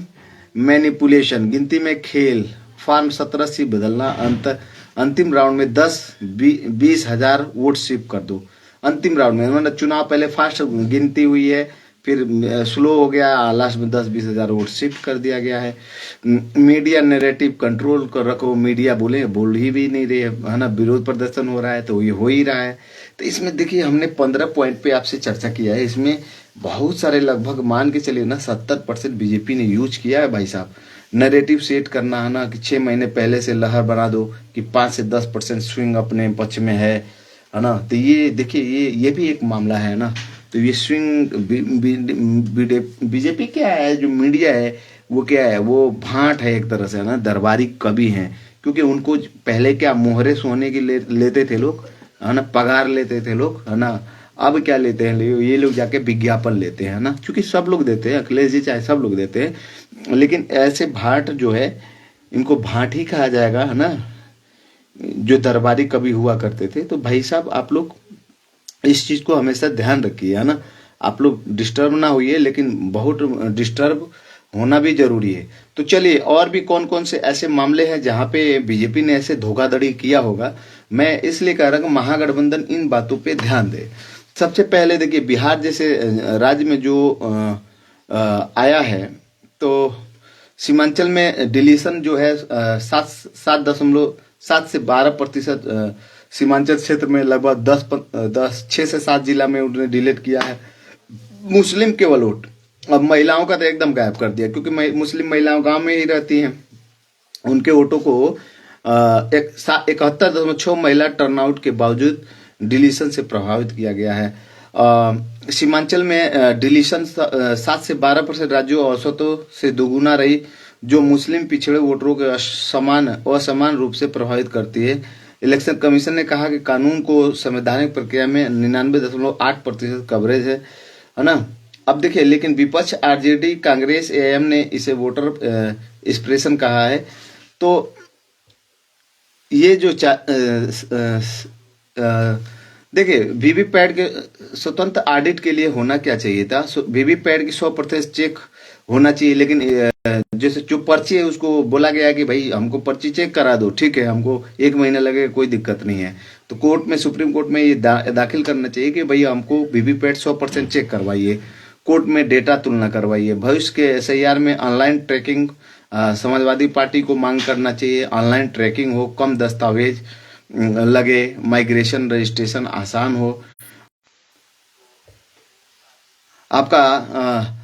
मैनिपुलेशन, गिनती में खेल, फॉर्म 17 से बदलना, अंतिम राउंड में 10-20 हजार वोट शिफ्ट कर दो। अंतिम राउंड में मतलब चुनाव पहले फास्ट गिनती हुई है, फिर स्लो हो गया, लास्ट में 10-20 हजार वोट शिफ्ट कर दिया गया है। मीडिया नैरेटिव कंट्रोल कर रखो, मीडिया बोल ही भी नहीं रही है ना। विरोध प्रदर्शन हो रहा है तो ये हो ही रहा है। तो इसमें देखिए हमने 15 पॉइंट पे आपसे चर्चा किया है, इसमें बहुत सारे लगभग मान के चलिए ना 70% बीजेपी ने यूज किया है भाई साहब। नैरेटिव सेट करना है ना कि 6 महीने पहले से लहर बना दो कि 5 से 10% स्विंग अपने पक्ष में है ना। तो ये देखिए ये भी एक मामला है ना। तो ये स्विंग बीजेपी क्या है, जो मीडिया है वो क्या है, वो भांट है एक तरह से, है ना, दरबारी कवि हैं। क्योंकि उनको पहले क्या मोहरे सोने की लेते थे लोग, है ना, पगार लेते थे लोग, है ना। अब क्या लेते हैं ये लोग, जाके विज्ञापन लेते हैं ना, क्योंकि सब लोग देते हैं, अखिलेश जी चाहे सब लोग देते हैं। लेकिन ऐसे भाट जो है इनको भाट ही कहा जाएगा, है ना, जो दरबारी कवि हुआ करते थे। तो भाई साहब आप लोग इस चीज को हमेशा ध्यान रखिए, है ना। आप लोग डिस्टर्ब ना होइए, लेकिन बहुत डिस्टर्ब होना भी जरूरी है। तो चलिए, और भी कौन कौन से ऐसे मामले हैं जहां पे बीजेपी ने ऐसे धोखाधड़ी किया होगा, मैं इसलिए कह रहा हूँ महागठबंधन इन बातों पे ध्यान दे। सबसे पहले देखिए, बिहार जैसे राज्य में जो आया है, तो सीमांचल में डिलीशन जो है 7 से 12% सीमांचल क्षेत्र में लगभग 6 से 7 जिला में उन्होंने डिलीट किया है। मुस्लिम केवल वोट, अब महिलाओं का तो एकदम गायब कर दिया, क्योंकि मुस्लिम महिलाओं गांव में ही रहती हैं। उनके वोटों को 71.6 महिला टर्नआउट के बावजूद डिलीशन से प्रभावित किया गया है। सीमांचल में डिलीशन 7 से 12% राज्यों औसतों से दोगुना रही, जो मुस्लिम पिछड़े वोटरों को असमान रूप से प्रभावित करती है। इलेक्शन कमीशन ने कहा कि कानून को संवैधानिक प्रक्रिया में 99.8% कवरेज है ना। अब देखिए, लेकिन विपक्ष आरजेडी, कांग्रेस, एएम ने इसे वोटर एक्सप्रेशन कहा है। तो ये जो देखिए, वीवीपैट के स्वतंत्र ऑडिट के लिए होना क्या चाहिए था, वीवीपैट की 100% चेक होना चाहिए। लेकिन जैसे जो पर्ची है उसको बोला गया कि भाई हमको पर्ची चेक करा दो, ठीक है, हमको 1 महीना लगेगा, कोई दिक्कत नहीं है। तो कोर्ट में, सुप्रीम कोर्ट में ये दाखिल करना चाहिए कि भाई हमको वीवीपैट 100% चेक करवाइए, कोर्ट में डेटा तुलना करवाइए। भविष्य के एसआईआर में ऑनलाइन ट्रैकिंग, समाजवादी पार्टी को मांग करना चाहिए ऑनलाइन ट्रैकिंग हो, कम दस्तावेज लगे, माइग्रेशन रजिस्ट्रेशन आसान हो। आपका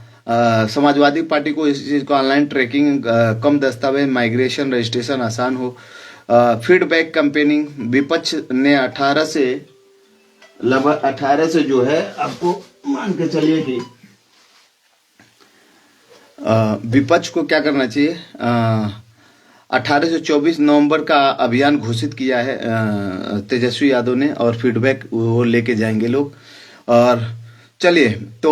समाजवादी पार्टी को इस चीज को ऑनलाइन ट्रैकिंग, कम दस्तावेज, माइग्रेशन रजिस्ट्रेशन आसान हो। फीडबैक कैंपेनिंग, विपक्ष ने 18 से जो है, आपको मान के चलिए कि विपक्ष को क्या करना चाहिए, 18 से 24 नवंबर का अभियान घोषित किया है तेजस्वी यादव ने, और फीडबैक वो लेके जाएंगे लोग। और चलिए, तो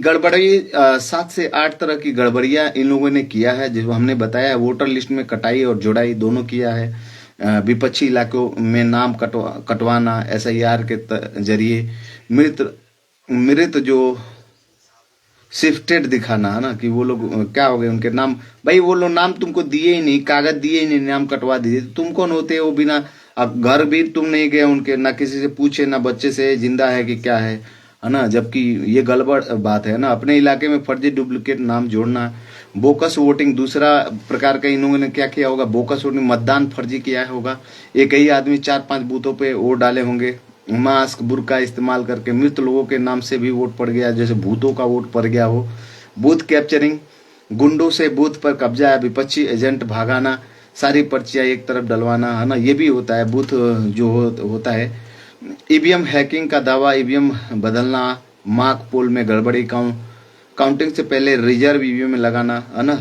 गड़बड़ी 7 से 8 तरह की गड़बड़ियां इन लोगों ने किया है, जिसको हमने बताया। वोटर लिस्ट में कटाई और जुड़ाई दोनों किया है। विपक्षी इलाकों में नाम कटवाना एसआईआर के जरिए, मृत जो शिफ्टेड दिखाना, है ना, कि वो लोग क्या हो गए, उनके नाम, भाई वो लोग नाम तुमको दिए ही नहीं, कागज दिए ही नहीं, नाम कटवा दिए। तुम कौन होते हो बिना, अब घर भी तुम नहीं गए उनके, ना किसी से पूछे, ना बच्चे से जिंदा है कि क्या है ना। जबकि ये गड़बड़ बात है ना, अपने इलाके में फर्जी डुप्लीकेट नाम जोड़ना। बोकस वोटिंग दूसरा प्रकार का इन लोगों ने क्या किया होगा, बोकस वोटिंग, मतदान फर्जी किया होगा। एक ही आदमी 4-5 बूथों पे वोट डाले होंगे। मास्क बुर्का इस्तेमाल करके मृत लोगों के नाम से भी वोट पड़ गया, जैसे भूतों का वोट पड़ गया हो। बूथ कैप्चरिंग, गुंडों से बूथ पर कब्जा, विपक्षी एजेंट भागाना, सारी पर्चियां एक तरफ डलवाना, है ना, ये भी होता है। बूथ जो होता है। ईवीएम हैकिंग का दावा, ईवीएम बदलना, मॉक पोल में गड़बड़ी, काउंटिंग से पहले रिजर्व ईवीएम लगाना, है ना,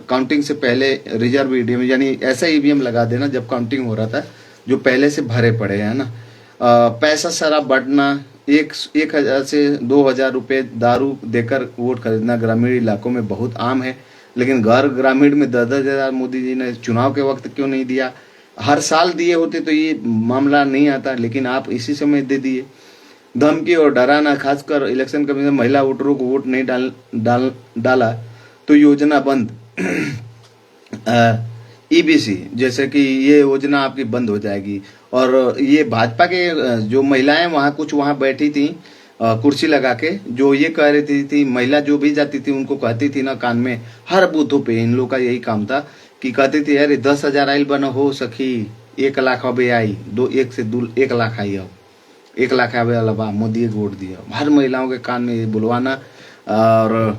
काउंटिंग से पहले रिजर्व ईवीएम, यानी ऐसा ईवीएम लगा देना जब काउंटिंग हो रहा था जो पहले से भरे पड़े हैं, है ना। पैसा शराब बांटना, 1,000 से 2,000 रुपए दारू देकर वोट खरीदना ग्रामीण इलाकों में बहुत आम है। लेकिन घर ग्रामीण में 10-10 हजार मोदी जी ने चुनाव के वक्त क्यों नहीं दिया? हर साल दिए होते तो ये मामला नहीं आता, लेकिन आप इसी समय दे दिए। धमकी और डराना, खासकर इलेक्शन कमीशन महिला वोटरों को वोट नहीं डाला तो योजना बंद। ईबीसी जैसे कि ये योजना आपकी बंद हो जाएगी। और ये भाजपा के जो महिलाएं वहां बैठी थी कुर्सी लगा के, जो ये कह रही थी महिला जो भी जाती थी उनको कहती थी ना कान में, हर बूथों पे इन लोग का यही काम था कि कहती थी अरे 10,000 आइल बना हो सखी, 1 लाख अब आई, 1 से 2 1 लाख आई, अब 1 लाख आवे अलावा मोदी को वोट दिया, हर महिलाओं के कान में ये बुलवाना। और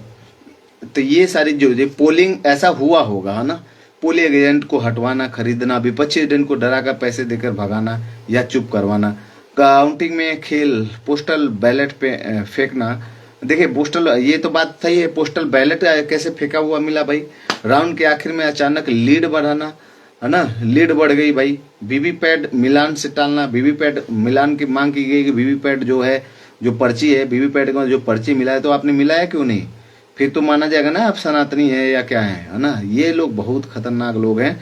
तो ये सारी जो पोलिंग ऐसा हुआ होगा, है ना, पोलिंग एजेंट को हटवाना, खरीदना, विपक्षी एजेंट को डराकर पैसे देकर भगाना या चुप करवाना, काउंटिंग में खेल, पोस्टल बैलेट पे फेंकना। देखिए पोस्टल, ये तो बात सही है, पोस्टल बैलेट कैसे फेंका हुआ मिला भाई? राउंड के आखिर में अचानक लीड बढ़ाना, है ना, लीड बढ़ गई भाई। वीवीपैट मिलान से टालना, वीवीपैट मिलान की मांग की गई कि वीवीपैट जो है, जो पर्ची है, वीवीपैट का जो पर्ची मिला है तो आपने मिलाया क्यों नहीं? फिर तो माना जाएगा ना आप सनातनी है या क्या है ना। ये लोग बहुत खतरनाक लोग हैं।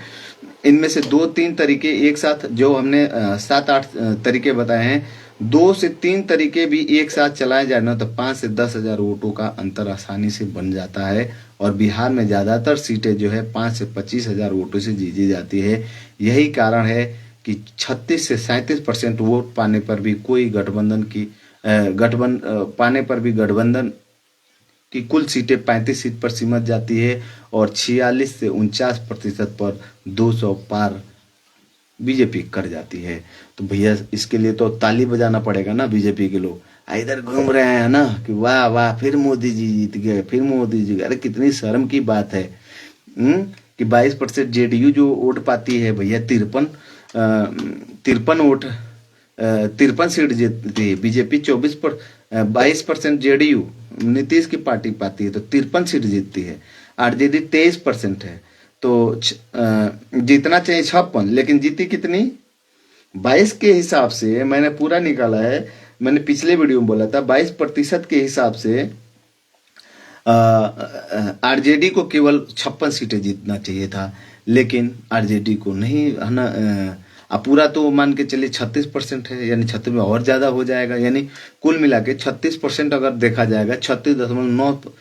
इनमें से 2-3 तरीके एक साथ, जो हमने 7-8 तरीके बताए हैं, 2 से 3 तरीके भी एक साथ चलाए जाए ना तो 5 से 10 हजार वोटों का अंतर आसानी से बन जाता है। और बिहार में ज्यादातर सीटें जो है 5 से 25 हजार वोटों से जीती जाती है। यही कारण है कि 36 से 37% वोट पाने पर भी कोई गठबंधन की कुल सीटें 35 सीट पर सीमित जाती है और 46 से 49% पर 200 पार बीजेपी कर जाती है। तो भैया इसके लिए तो ताली बजाना पड़ेगा ना। बीजेपी के लोग इधर घूम रहे हैं ना कि वाह वाह53 मोदी जी जीत गए, 53 मोदी जी। अरे कितनी शर्म की बात है कि 22% जेडीयू जो वोट पाती है भैया, 53 वोट, 53 सीट जीतती है। बीजेपी 22% जेडीयू नीतीश की पार्टी पाती है तो 53 सीट जीतती है। आरजेडी 23% है तो जीतना चाहिए 56, लेकिन जीती कितनी? 22 के हिसाब से मैंने पूरा निकाला है, मैंने पिछले वीडियो में बोला था 22% के हिसाब से आरजेडी को केवल 56 सीटें जीतना चाहिए था, लेकिन आरजेडी को नहीं, है ना। पूरा तो मान के चलिए 36% है, यानी 36 में और ज्यादा हो जाएगा, यानी कुल मिला के 36% अगर देखा जाएगा, 36.9।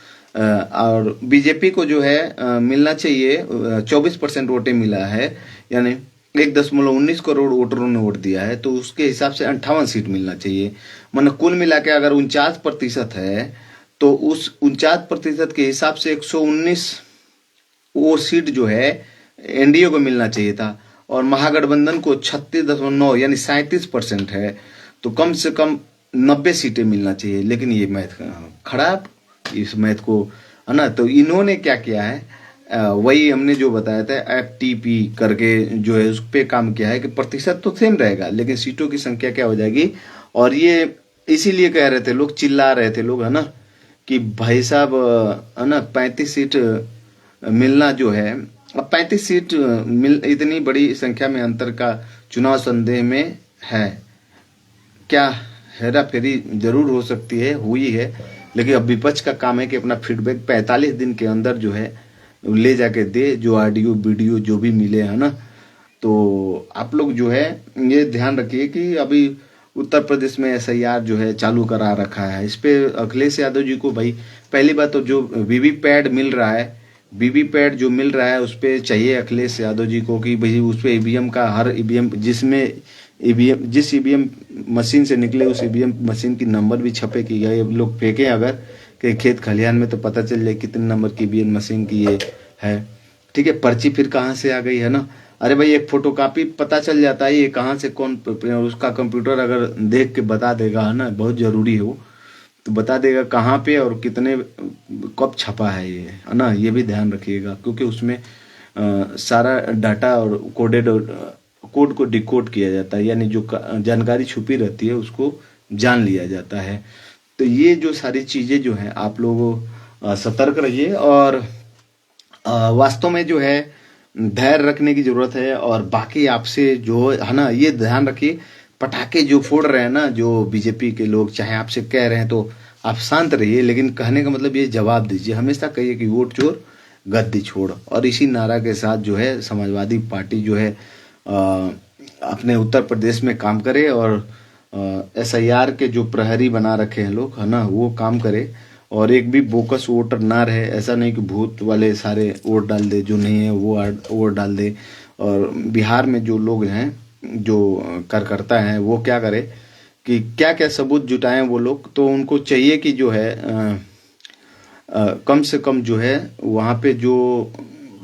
और बीजेपी को जो है मिलना चाहिए 24% वोटें मिला है, यानी 1.19 करोड़ वोटरों ने वोट दिया है, तो उसके हिसाब से 58 सीट मिलना चाहिए। मतलब कुल मिला के अगर 49% है तो उस 49% के हिसाब से 119 वो सीट जो है एनडीए को मिलना चाहिए था, और महागठबंधन को 36.9 यानी 37% है, तो कम से कम 90 सीटें मिलना चाहिए। लेकिन ये मैथ खराब, इस मैथ को, है ना। तो इन्होंने क्या किया है, वही हमने जो बताया था एफटीपी करके जो है उस पर काम किया है कि प्रतिशत तो सेम रहेगा लेकिन सीटों की संख्या क्या हो जाएगी। और ये इसीलिए कह रहे थे लोग, चिल्ला रहे थे लोग, है ना, कि भाई साहब, है ना, 35 सीट मिलना जो है, अब 35 सीट इतनी बड़ी संख्या में अंतर का चुनाव संदेह में है क्या? हेरा फेरी जरूर हो सकती है, हुई है, लेकिन अब विपक्ष का काम है कि अपना फीडबैक 45 दिन के अंदर जो है ले जाके दे, जो ऑडियो वीडियो जो भी मिले, है ना। तो आप लोग जो है ये ध्यान रखिए कि अभी उत्तर प्रदेश में एसआईआर जो है चालू करा रखा है। इस पे अखिलेश यादव जी को भाई, पहली बात तो जो वीवीपैट मिल रहा है, वीवीपैट जो मिल रहा है उस पर चाहिए अखिलेश यादव जी को कि भाई उस पर ईवीएम का, हर ईवीएम जिसमें ईवीएम, जिस ईवीएम मशीन से निकले उस ईवीएम मशीन की नंबर भी छपे कि गए लोग फेंके अगर कि खेत खलिहान में, तो पता चल जाए कितने नंबर की ईवीएम मशीन की ये है। ठीक है, पर्ची फिर कहाँ से आ गई है ना, अरे भाई एक फोटोकॉपी पता चल जाता है ये कहाँ से कौन उसका कंप्यूटर अगर देख के बता देगा है ना, बहुत जरूरी है वो, तो बता देगा कहाँ पे और कितने कब छपा है ये, है ना, ये भी ध्यान रखिएगा क्योंकि उसमें सारा डाटा और कोडेड कोड को डिकोड किया जाता है, यानी जो जानकारी छुपी रहती है उसको जान लिया जाता है। तो ये जो सारी चीजें जो हैं आप लोग सतर्क रहिए, और वास्तव में जो है धैर्य रखने की जरूरत है। और बाकी आपसे जो है ना, ये ध्यान रखिए, पटाखे जो फोड़ रहे हैं ना जो बीजेपी के लोग, चाहे आपसे कह रहे हैं तो आप शांत रहिए, लेकिन कहने का मतलब ये जवाब दीजिए, हमेशा कहिए कि वोट चोर गद्दी छोड़। और इसी नारा के साथ जो है समाजवादी पार्टी जो है अपने उत्तर प्रदेश में काम करे, और SIR के जो प्रहरी बना रखे हैं लोग है ना, वो काम करे, और एक भी बोकस वोटर ना रहे। ऐसा नहीं कि भूत वाले सारे वोट डाल दे, जो नहीं है वो वोट डाल दे। और बिहार में जो लोग हैं, जो कार्यकर्ता हैं, वो क्या करे कि क्या क्या सबूत जुटाएं वो लोग, तो उनको चाहिए कि जो है कम से कम जो है वहाँ पे जो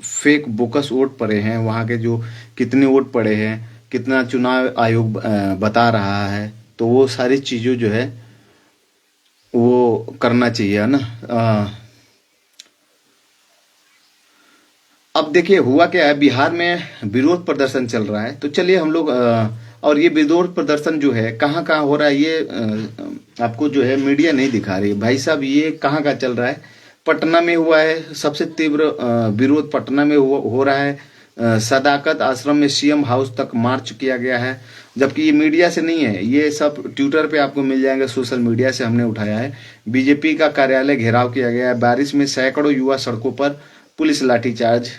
फेक बोकस वोट पड़े हैं, वहाँ के जो कितने वोट पड़े हैं, कितना चुनाव आयोग बता रहा है, तो वो सारी चीज़ें जो है वो करना चाहिए, है ना। अब देखिए हुआ क्या है, बिहार में विरोध प्रदर्शन चल रहा है, तो चलिए हम लोग और ये विरोध प्रदर्शन जो है कहाँ कहाँ हो रहा है, ये आपको जो है मीडिया नहीं दिखा रही है भाई साहब। ये कहाँ कहाँ चल रहा है, पटना में हुआ है, सबसे तीव्र विरोध पटना में हो रहा है। सदाकत आश्रम में CM हाउस तक मार्च किया गया है, जबकि ये मीडिया से नहीं है, ये सब ट्विटर पे आपको मिल जाएंगे, सोशल मीडिया से हमने उठाया है। बीजेपी का कार्यालय घेराव किया गया है, बारिश में सैकड़ों युवा सड़कों पर, पुलिस लाठीचार्ज।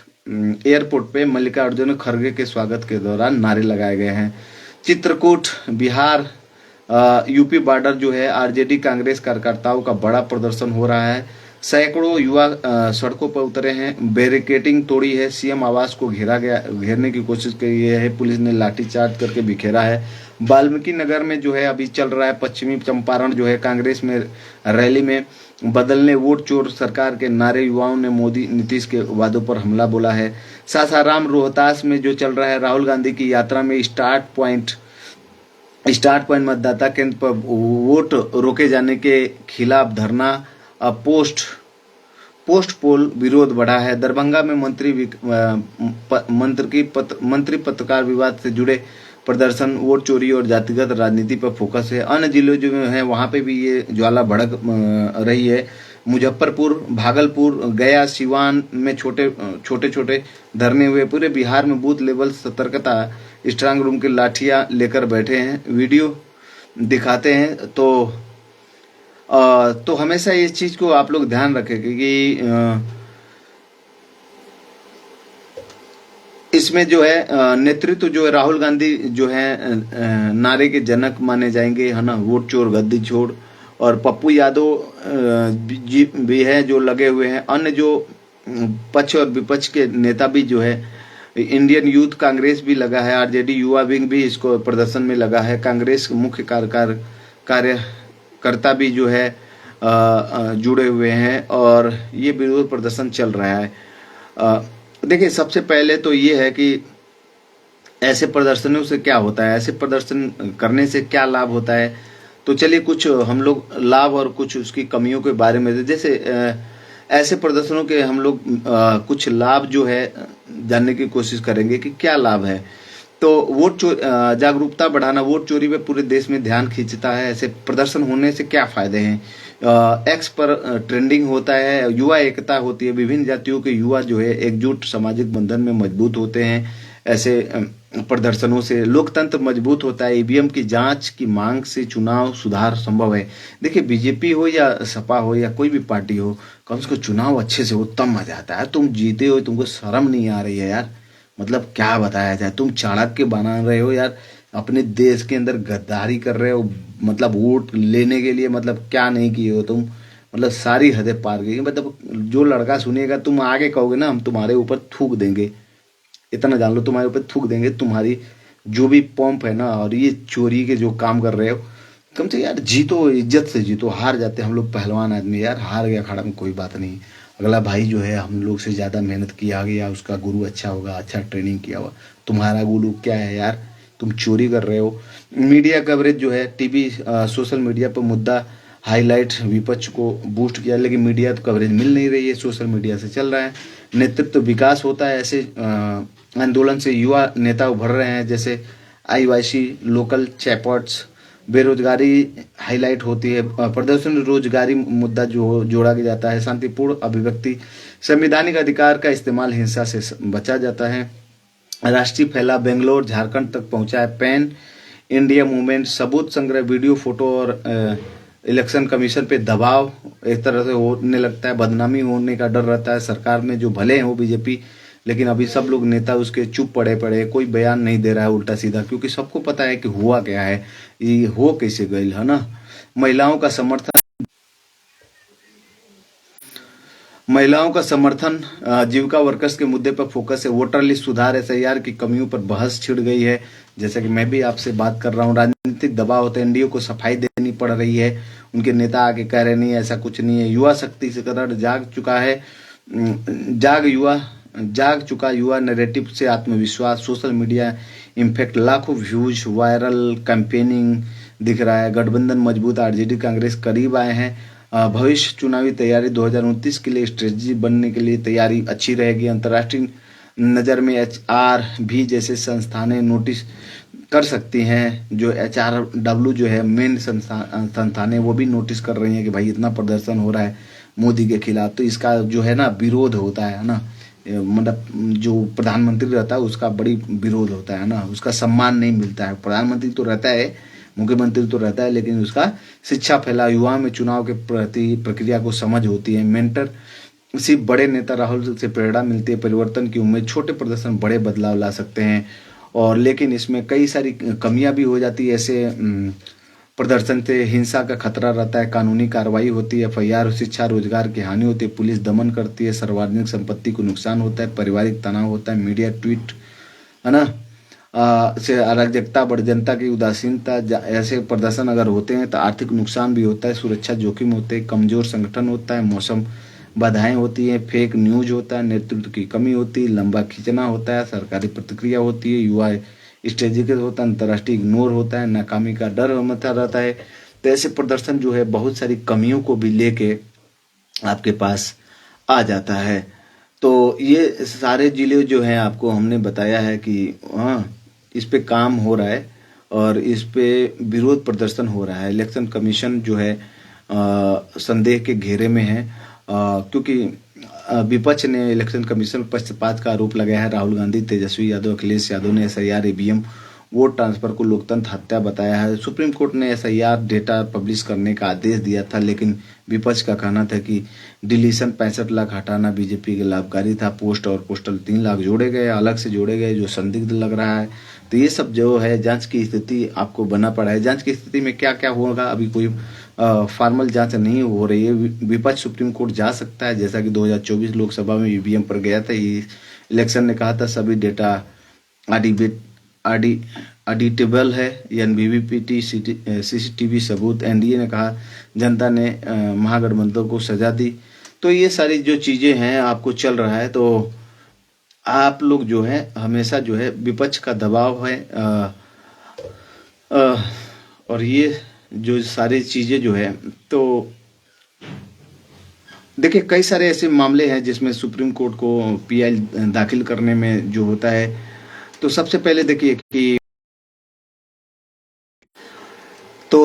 एयरपोर्ट पे मल्लिकार्जुन खड़गे के स्वागत के दौरान नारे लगाए गए हैं। चित्रकूट बिहार UP बॉर्डर जो है, RJD कांग्रेस कार्यकर्ताओं का बड़ा प्रदर्शन हो रहा है, सैकड़ों युवा सड़कों पर उतरे हैं, बैरिकेडिंग तोड़ी है, CM आवास को घेरने की कोशिश की है, पुलिस ने लाठीचार्ज करके बिखेरा है। वाल्मीकि नगर में जो है अभी चल रहा है, पश्चिमी चंपारण जो है, कांग्रेस में रैली में बदलने वोट चोर सरकार के नारे, युवाओं ने मोदी नीतीश के वादों पर हमला बोला है। सासाराम रोहतास में जो चल रहा है, राहुल गांधी की यात्रा में स्टार्ट पॉइंट मतदाता केंद्र पर वोट रोके जाने के खिलाफ धरना, पोस्ट पोल विरोध बढ़ा है। दरभंगा में मंत्री पत्रकार विवाद से जुड़े प्रदर्शन, वोट चोरी और जातिगत राजनीति पर फोकस है। अन्य जिलों जो है वहां पे भी ये ज्वाला भड़क रही है। मुजफ्फरपुर, भागलपुर, गया, सिवान में छोटे छोटे धरने हुए। पूरे बिहार में बूथ लेवल सतर्कता, स्ट्रांग रूम की लाठियां लेकर बैठे हैं, वीडियो दिखाते हैं। तो हमेशा इस चीज को आप लोग ध्यान रखें कि इसमें जो है नेतृत्व जो है राहुल गांधी जो है नारे के जनक माने जाएंगे, है ना, वोट चोर गद्दी छोड़। और पप्पू यादव भी है जो लगे हुए हैं। अन्य जो पक्ष और विपक्ष के नेता भी जो है, इंडियन यूथ कांग्रेस भी लगा है, RJD युवा विंग भी इसको प्रदर्शन में लगा है, कांग्रेस मुख्य कार्यकर्ता भी जो है जुड़े हुए हैं, और ये विरोध प्रदर्शन चल रहा है। देखिए सबसे पहले तो ये है कि ऐसे प्रदर्शनों से क्या होता है, ऐसे प्रदर्शन करने से क्या लाभ होता है, तो चलिए कुछ हम लोग लाभ और कुछ उसकी कमियों के बारे में, जैसे ऐसे प्रदर्शनों के हम लोग कुछ लाभ जो है जानने की कोशिश करेंगे कि क्या लाभ है। तो जागरूकता बढ़ाना, वोट चोरी पे पूरे देश में ध्यान खींचता है। ऐसे प्रदर्शन होने से क्या फायदे हैं, X पर ट्रेंडिंग होता है, युवा एकता होती है, विभिन्न जातियों के युवा जो है एकजुट सामाजिक बंधन में मजबूत होते हैं। ऐसे प्रदर्शनों से लोकतंत्र मजबूत होता है, EVM की जांच की मांग से चुनाव सुधार संभव है। देखिए बीजेपी हो या सपा हो या कोई भी पार्टी हो, कम से कम चुनाव अच्छे से हो तब मजा आता है। तुम जीते हो, तुमको शर्म नहीं आ रही है यार, मतलब क्या बताया जाए, तुम चाणक्य बना रहे हो यार, अपने देश के अंदर गद्दारी कर रहे हो, मतलब वोट लेने के लिए, मतलब क्या नहीं किए हो तुम, मतलब सारी हदें पार गई। मतलब जो लड़का सुनेगा, तुम आगे कहोगे ना हम तुम्हारे ऊपर थूक देंगे, इतना जान लो, तुम्हारे ऊपर थूक देंगे, तुम्हारी जो भी पंप है ना, और ये चोरी के जो काम कर रहे हो, कम से यार जीतो, इज्जत से जीतो। हार जाते हम लोग पहलवान आदमी, यार हार गया अखाड़ा में कोई बात नहीं, अगला भाई जो है हम लोग से ज़्यादा मेहनत किया गया, उसका गुरु अच्छा होगा, अच्छा ट्रेनिंग किया हुआ। तुम्हारा गुरु क्या है यार, तुम चोरी कर रहे हो। मीडिया कवरेज जो है, टीवी सोशल मीडिया पर मुद्दा हाईलाइट विपक्ष को बूस्ट किया, लेकिन मीडिया तो कवरेज मिल नहीं रही है, सोशल मीडिया से चल रहा है। नेतृत्व विकास होता है, ऐसे आंदोलन से युवा नेता उभर रहे हैं, जैसे आईवाईसी लोकल चैपॉट्स। बेरोजगारी हाईलाइट होती है, प्रदर्शन रोजगारी मुद्दा जो जोड़ा जाता है, शांतिपूर्ण अभिव्यक्ति, संवैधानिक अधिकार का इस्तेमाल, हिंसा से बचा जाता है। राष्ट्रीय फैला बेंगलोर झारखंड तक पहुंचा है, पैन इंडिया मूवमेंट, सबूत संग्रह, वीडियो फोटो और इलेक्शन कमीशन पे दबाव एक तरह से होने लगता है, बदनामी होने का डर रहता है। सरकार में जो भले हैं वो बीजेपी, लेकिन अभी सब लोग नेता उसके चुप पड़े पड़े, कोई बयान नहीं दे रहा है उल्टा सीधा, क्योंकि सबको पता है कि हुआ क्या है, ये हो कैसे गई है ना। महिलाओं का समर्थन, महिलाओं का समर्थन, जीविका वर्कर्स के मुद्दे पर फोकस है, वोटर लिस्ट सुधार, एसआईआर की कमियों पर बहस छिड़ गई है। जैसा कि मैं भी आपसे बात कर रहा हूँ, राजनीतिक दबाव होता है, एनडीए को सफाई देनी पड़ रही है, उनके नेता आगे कह रहे नहीं ऐसा कुछ नहीं है। युवा शक्ति से कदर जाग चुका है, जाग चुका युवा नैरेटिव से आत्मविश्वास, सोशल मीडिया इम्पैक्ट, लाखों व्यूज, वायरल कैंपेनिंग दिख रहा है। गठबंधन मजबूत, आरजेडी कांग्रेस करीब आए हैं। भविष्य चुनावी तैयारी 2029 के लिए स्ट्रेटजी बनने के लिए तैयारी अच्छी रहेगी। अंतर्राष्ट्रीय नज़र में HRV जैसे संस्थानें नोटिस कर सकती हैं, जो HRW जो है मेन संस्थानें, वो भी नोटिस कर रही हैं कि भाई इतना प्रदर्शन हो रहा है मोदी के खिलाफ, तो इसका जो है ना विरोध होता है ना, मतलब जो प्रधानमंत्री रहता है उसका बड़ी विरोध होता है ना, उसका सम्मान नहीं मिलता है। प्रधानमंत्री तो रहता है, मुख्यमंत्री तो रहता है, लेकिन उसका शिक्षा फैला, युवा में चुनाव के प्रति प्रक्रिया को समझ होती है। मेंटर सिर्फ बड़े नेता राहुल से प्रेरणा मिलती है, परिवर्तन की उम्मीद, छोटे प्रदर्शन बड़े बदलाव ला सकते हैं। और लेकिन इसमें कई सारी कमियां भी हो जाती है, ऐसे प्रदर्शन से हिंसा का खतरा रहता है, कानूनी कार्रवाई होती है, FIR, शिक्षा रोजगार की हानि होती है, पुलिस दमन करती है, सार्वजनिक संपत्ति को नुकसान होता है, पारिवारिक तनाव होता है, मीडिया ट्वीट है ना से अराजकता बढ़, जनता की उदासीनता, ऐसे प्रदर्शन अगर होते हैं तो आर्थिक नुकसान भी होता है, सुरक्षा जोखिम होते हैं, कमजोर संगठन होता है, मौसम बाधाएं होती हैं, फेक न्यूज होता है, नेतृत्व की कमी होती है, लंबा खींचना होता है, सरकारी प्रतिक्रिया होती है, युवा स्ट्रेटेजिक होता है, अंतर्राष्ट्रीय इग्नोर होता है, नाकामी का डर मचा रहता है। तो ऐसे प्रदर्शन जो है बहुत सारी कमियों को भी लेके आपके पास आ जाता है। तो ये सारे जिले जो हैं आपको हमने बताया है कि हाँ इस पे काम हो रहा है और इस पे विरोध प्रदर्शन हो रहा है। इलेक्शन कमीशन जो है संदेह के घेरे में है, क्योंकि विपक्ष ने इलेक्शन कमीशन पर पक्षपात का आरोप लगाया है। राहुल गांधी, तेजस्वी यादव, अखिलेश यादव ने SIR, EVM, वोट ट्रांसफर को लोकतंत्र हत्या बताया है। सुप्रीम कोर्ट ने SIR डेटा पब्लिश करने का आदेश दिया था, लेकिन विपक्ष का कहना था कि डिलीशन 65 लाख हटाना बीजेपी के लाभकारी था। पोस्ट और पोस्टल 3 लाख जोड़े गए, अलग से जोड़े गए, जो संदिग्ध लग रहा है। तो ये सब जो है जांच की स्थिति आपको बना पड़ा है। जांच की स्थिति में क्या क्या होगा अभी कोई फॉर्मल जांच नहीं हो रही है। विपक्ष सुप्रीम कोर्ट जा सकता है, जैसा कि 2024 लोकसभा में EVM पर गया था। इलेक्शन ने कहा था सभी डेटा ऑडिटेबल है, NVVPT CCTV सबूत। NDA ने कहा जनता ने महागठबंधन को सजा दी। तो ये सारी जो चीजें हैं आपको चल रहा है, तो आप लोग जो है हमेशा जो है विपक्ष का दबाव है, और ये जो सारी चीजें जो है, तो देखिए कई सारे ऐसे मामले हैं जिसमें सुप्रीम कोर्ट को PI दाखिल करने में जो होता है। तो सबसे पहले देखिए कि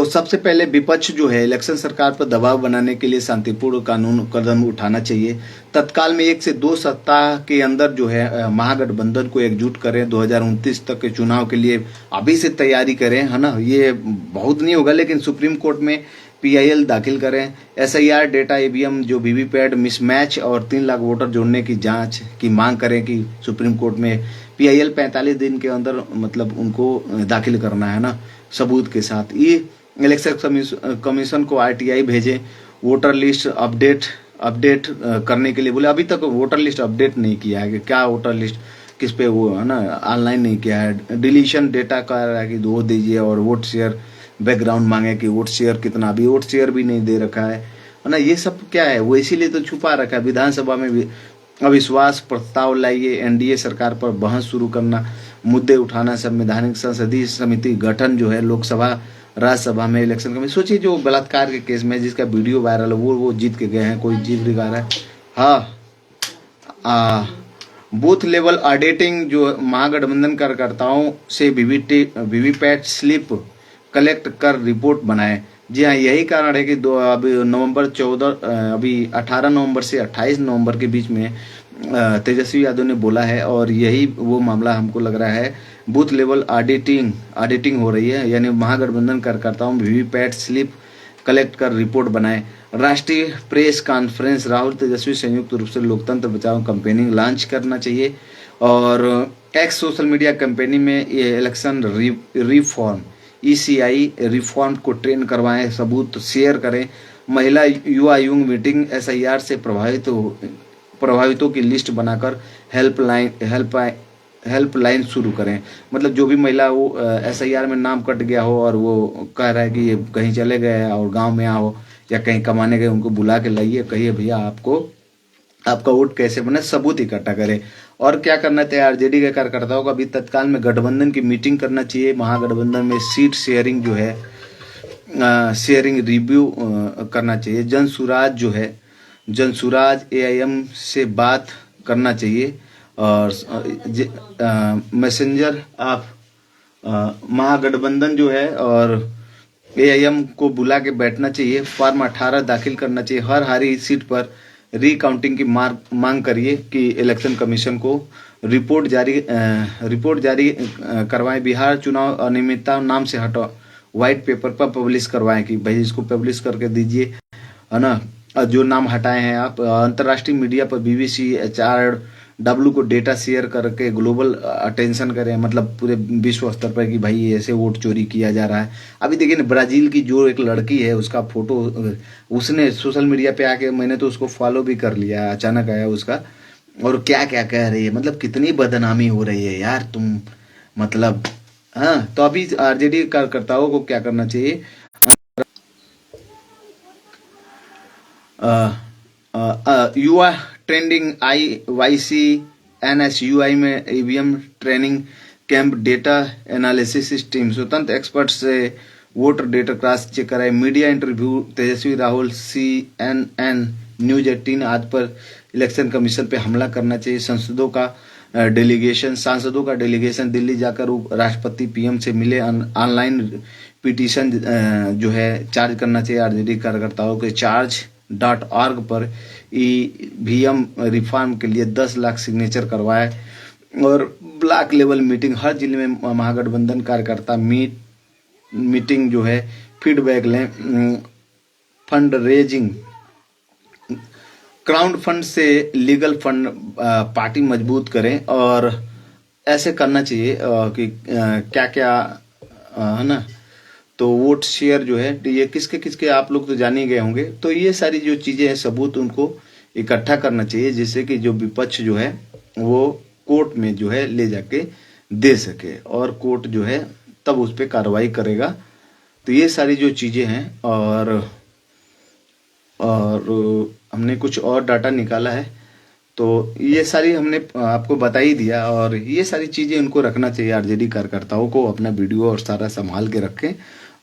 सबसे पहले विपक्ष जो है इलेक्शन सरकार पर दबाव बनाने के लिए शांतिपूर्ण कानून कदम उठाना चाहिए। तत्काल में 1 से 2 सप्ताह के अंदर जो है महागठबंधन को एकजुट करें, 2029 तक के चुनाव के लिए अभी से तैयारी करें, है ना। ये बहुत नहीं होगा, लेकिन सुप्रीम कोर्ट में PIL दाखिल करें। SIR डेटा, EVM जो VVPAT मिसमैच और 3 लाख वोटर जोड़ने की जांच की मांग करें कि सुप्रीम कोर्ट में PIL 45 दिन के अंदर मतलब उनको दाखिल करना है ना, सबूत के साथ। ये इलेक्शन कमीशन को RTI भेजें। वोटर लिस्ट अपडेट करने के लिए बोले, अभी तक वोटर लिस्ट अपडेट नहीं किया है कि क्या वोटर लिस्ट किस पे वो है ना ऑनलाइन नहीं किया है। डिलीशन डेटा का है कि वो दीजिए, और वोट शेयर बैकग्राउंड मांगे कि वोट शेयर कितना, अभी वोट शेयर भी नहीं दे रखा है। है ना। ये सब क्या है, वो इसीलिए तो छुपा रखा है। विधानसभा में भी अविश्वास प्रस्ताव लाइए, एनडीए सरकार पर बहस शुरू करना, मुद्दे उठाना, संवैधानिक संसदीय समिति गठन जो है, लोकसभा राज्यसभा में इलेक्शन कमीशन। सोचिए जो बलात्कार के केस में जिसका वीडियो वायरल है वो जीत के गए हैं, कोई जीत दिखा रहा है। हाँ, बूथ लेवल ऑडिटिंग जो महागठबंधन कार्यकर्ताओं से वीवीपैट स्लिप कलेक्ट कर रिपोर्ट बनाए। जी हाँ, यही कारण है कि अभी नवंबर 14 अभी 18 नवंबर से 28 नवंबर के बीच में तेजस्वी यादव ने बोला है, और यही वो मामला हमको लग रहा है। बूथ लेवल ऑडिटिंग हो रही है, यानी महागठबंधन कार्यकर्ताओं में वीवीपैट स्लिप कलेक्ट कर रिपोर्ट बनाए। राष्ट्रीय प्रेस कॉन्फ्रेंस, राहुल तेजस्वी संयुक्त रूप से लोकतंत्र बचाओ कैंपेनिंग लॉन्च करना चाहिए। और एक्स सोशल मीडिया कैंपेनिंग में ये इलेक्शन रिफॉर्म ECI रिफॉर्म को ट्रेन करवाएं, सबूत शेयर करें। महिला युवा युग मीटिंग SIR से प्रभावितों की लिस्ट बनाकर हेल्पलाइन शुरू करें। मतलब जो भी महिला वो SIR में नाम कट गया हो और वो कह रहा है कि ये कहीं चले गए और गांव में आओ या कहीं कमाने गए, उनको बुला के लाइए, कहिए भैया आपका वोट कैसे बने, सबूत इकट्ठा करें। और क्या करना चाहिए, आरजेडी के कार्यकर्ताओं को अभी तत्काल में गठबंधन की मीटिंग करना चाहिए। महागठबंधन में सीट शेयरिंग जो है, शेयरिंग रिव्यू करना चाहिए। जनसुराज AIM से बात करना चाहिए। और मैसेंजर ऑफ महागठबंधन जो है और AIM को बुला के बैठना चाहिए। फॉर्म 18 दाखिल करना चाहिए। हर हारी सीट पर रिकाउंटिंग की मांग करिए कि इलेक्शन कमीशन को रिपोर्ट जारी करवाएं। बिहार चुनाव अनियमितता नाम से हटो, व्हाइट पेपर पर पब्लिश करवाएं कि भाई इसको पब्लिश करके दीजिए, है ना, जो नाम हटाए हैं आप। अंतर्राष्ट्रीय मीडिया पर BBC HRW को डेटा शेयर करके ग्लोबल अटेंशन करें, मतलब पूरे विश्व स्तर पर कि भाई ऐसे वोट चोरी किया जा रहा है। अभी देखिए ना, ब्राजील की जो एक लड़की है उसका फोटो उसने सोशल मीडिया पे आके, मैंने तो उसको फॉलो भी कर लिया, अचानक आया उसका, और क्या क्या कह रही है, मतलब कितनी बदनामी हो रही है यार तुम, मतलब। हाँ, तो अभी आरजेडी कार्यकर्ताओं को क्या करना चाहिए, युवा ट्रेंडिंग IYC NSUI में EVM training camp, data analysis team, स्वतंत्र एक्सपर्ट से वोटर डेटा क्रॉस चेक कराए। मीडिया इंटरव्यू, तेजस्वी राहुल CNN न्यूज 18 आज पर इलेक्शन कमीशन पे हमला करना चाहिए। सांसदों का डेलीगेशन दिल्ली जाकर राष्ट्रपति PM से मिले। ऑनलाइन पिटीशन जो है चार्ज करना चाहिए आरजेडी कार्यकर्ताओं के। charge.org पर EVM रिफॉर्म के लिए 10 लाख सिग्नेचर करवाए। और ब्लॉक लेवल मीटिंग, हर जिले में महागठबंधन कार्यकर्ता मीटिंग जो है, फीडबैक लें। फंड रेजिंग, क्राउड फंड से लीगल फंड पार्टी मजबूत करें। और ऐसे करना चाहिए कि क्या क्या, है ना। तो वोट शेयर जो है, ये किसके किसके आप लोग तो जान ही गए होंगे। तो ये सारी जो चीजें हैं, सबूत उनको इकट्ठा करना चाहिए, जिससे कि जो विपक्ष जो है वो कोर्ट में जो है ले जाके दे सके, और कोर्ट जो है तब उस पर कार्रवाई करेगा। तो ये सारी जो चीजें हैं, और हमने कुछ और डाटा निकाला है, तो ये सारी हमने आपको बता ही दिया। और ये सारी चीजें उनको रखना चाहिए, आरजेडी कार्यकर्ताओं को अपना वीडियो और सारा संभाल के रखें,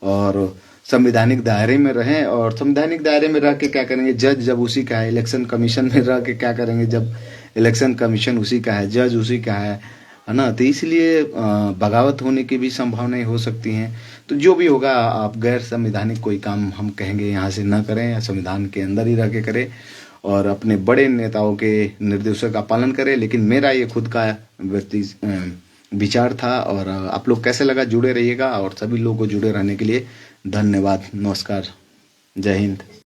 और संवैधानिक दायरे में रहें। और संवैधानिक दायरे में रह के क्या करेंगे, जज जब उसी का है, इलेक्शन कमीशन में रह के क्या करेंगे जब इलेक्शन कमीशन उसी का है, जज उसी का है ना। तो इसलिए बगावत होने की भी संभावनाएं हो सकती हैं। तो जो भी होगा, आप गैर संवैधानिक कोई काम हम कहेंगे यहाँ से न करें, या संविधान के अंदर ही रह के करें, और अपने बड़े नेताओं के निर्देशों का पालन करें। लेकिन मेरा ये खुद का व्यक्ति विचार था। और आप लोग कैसे लगा, जुड़े रहिएगा। और सभी लोगों को जुड़े रहने के लिए धन्यवाद। नमस्कार, जय हिंद।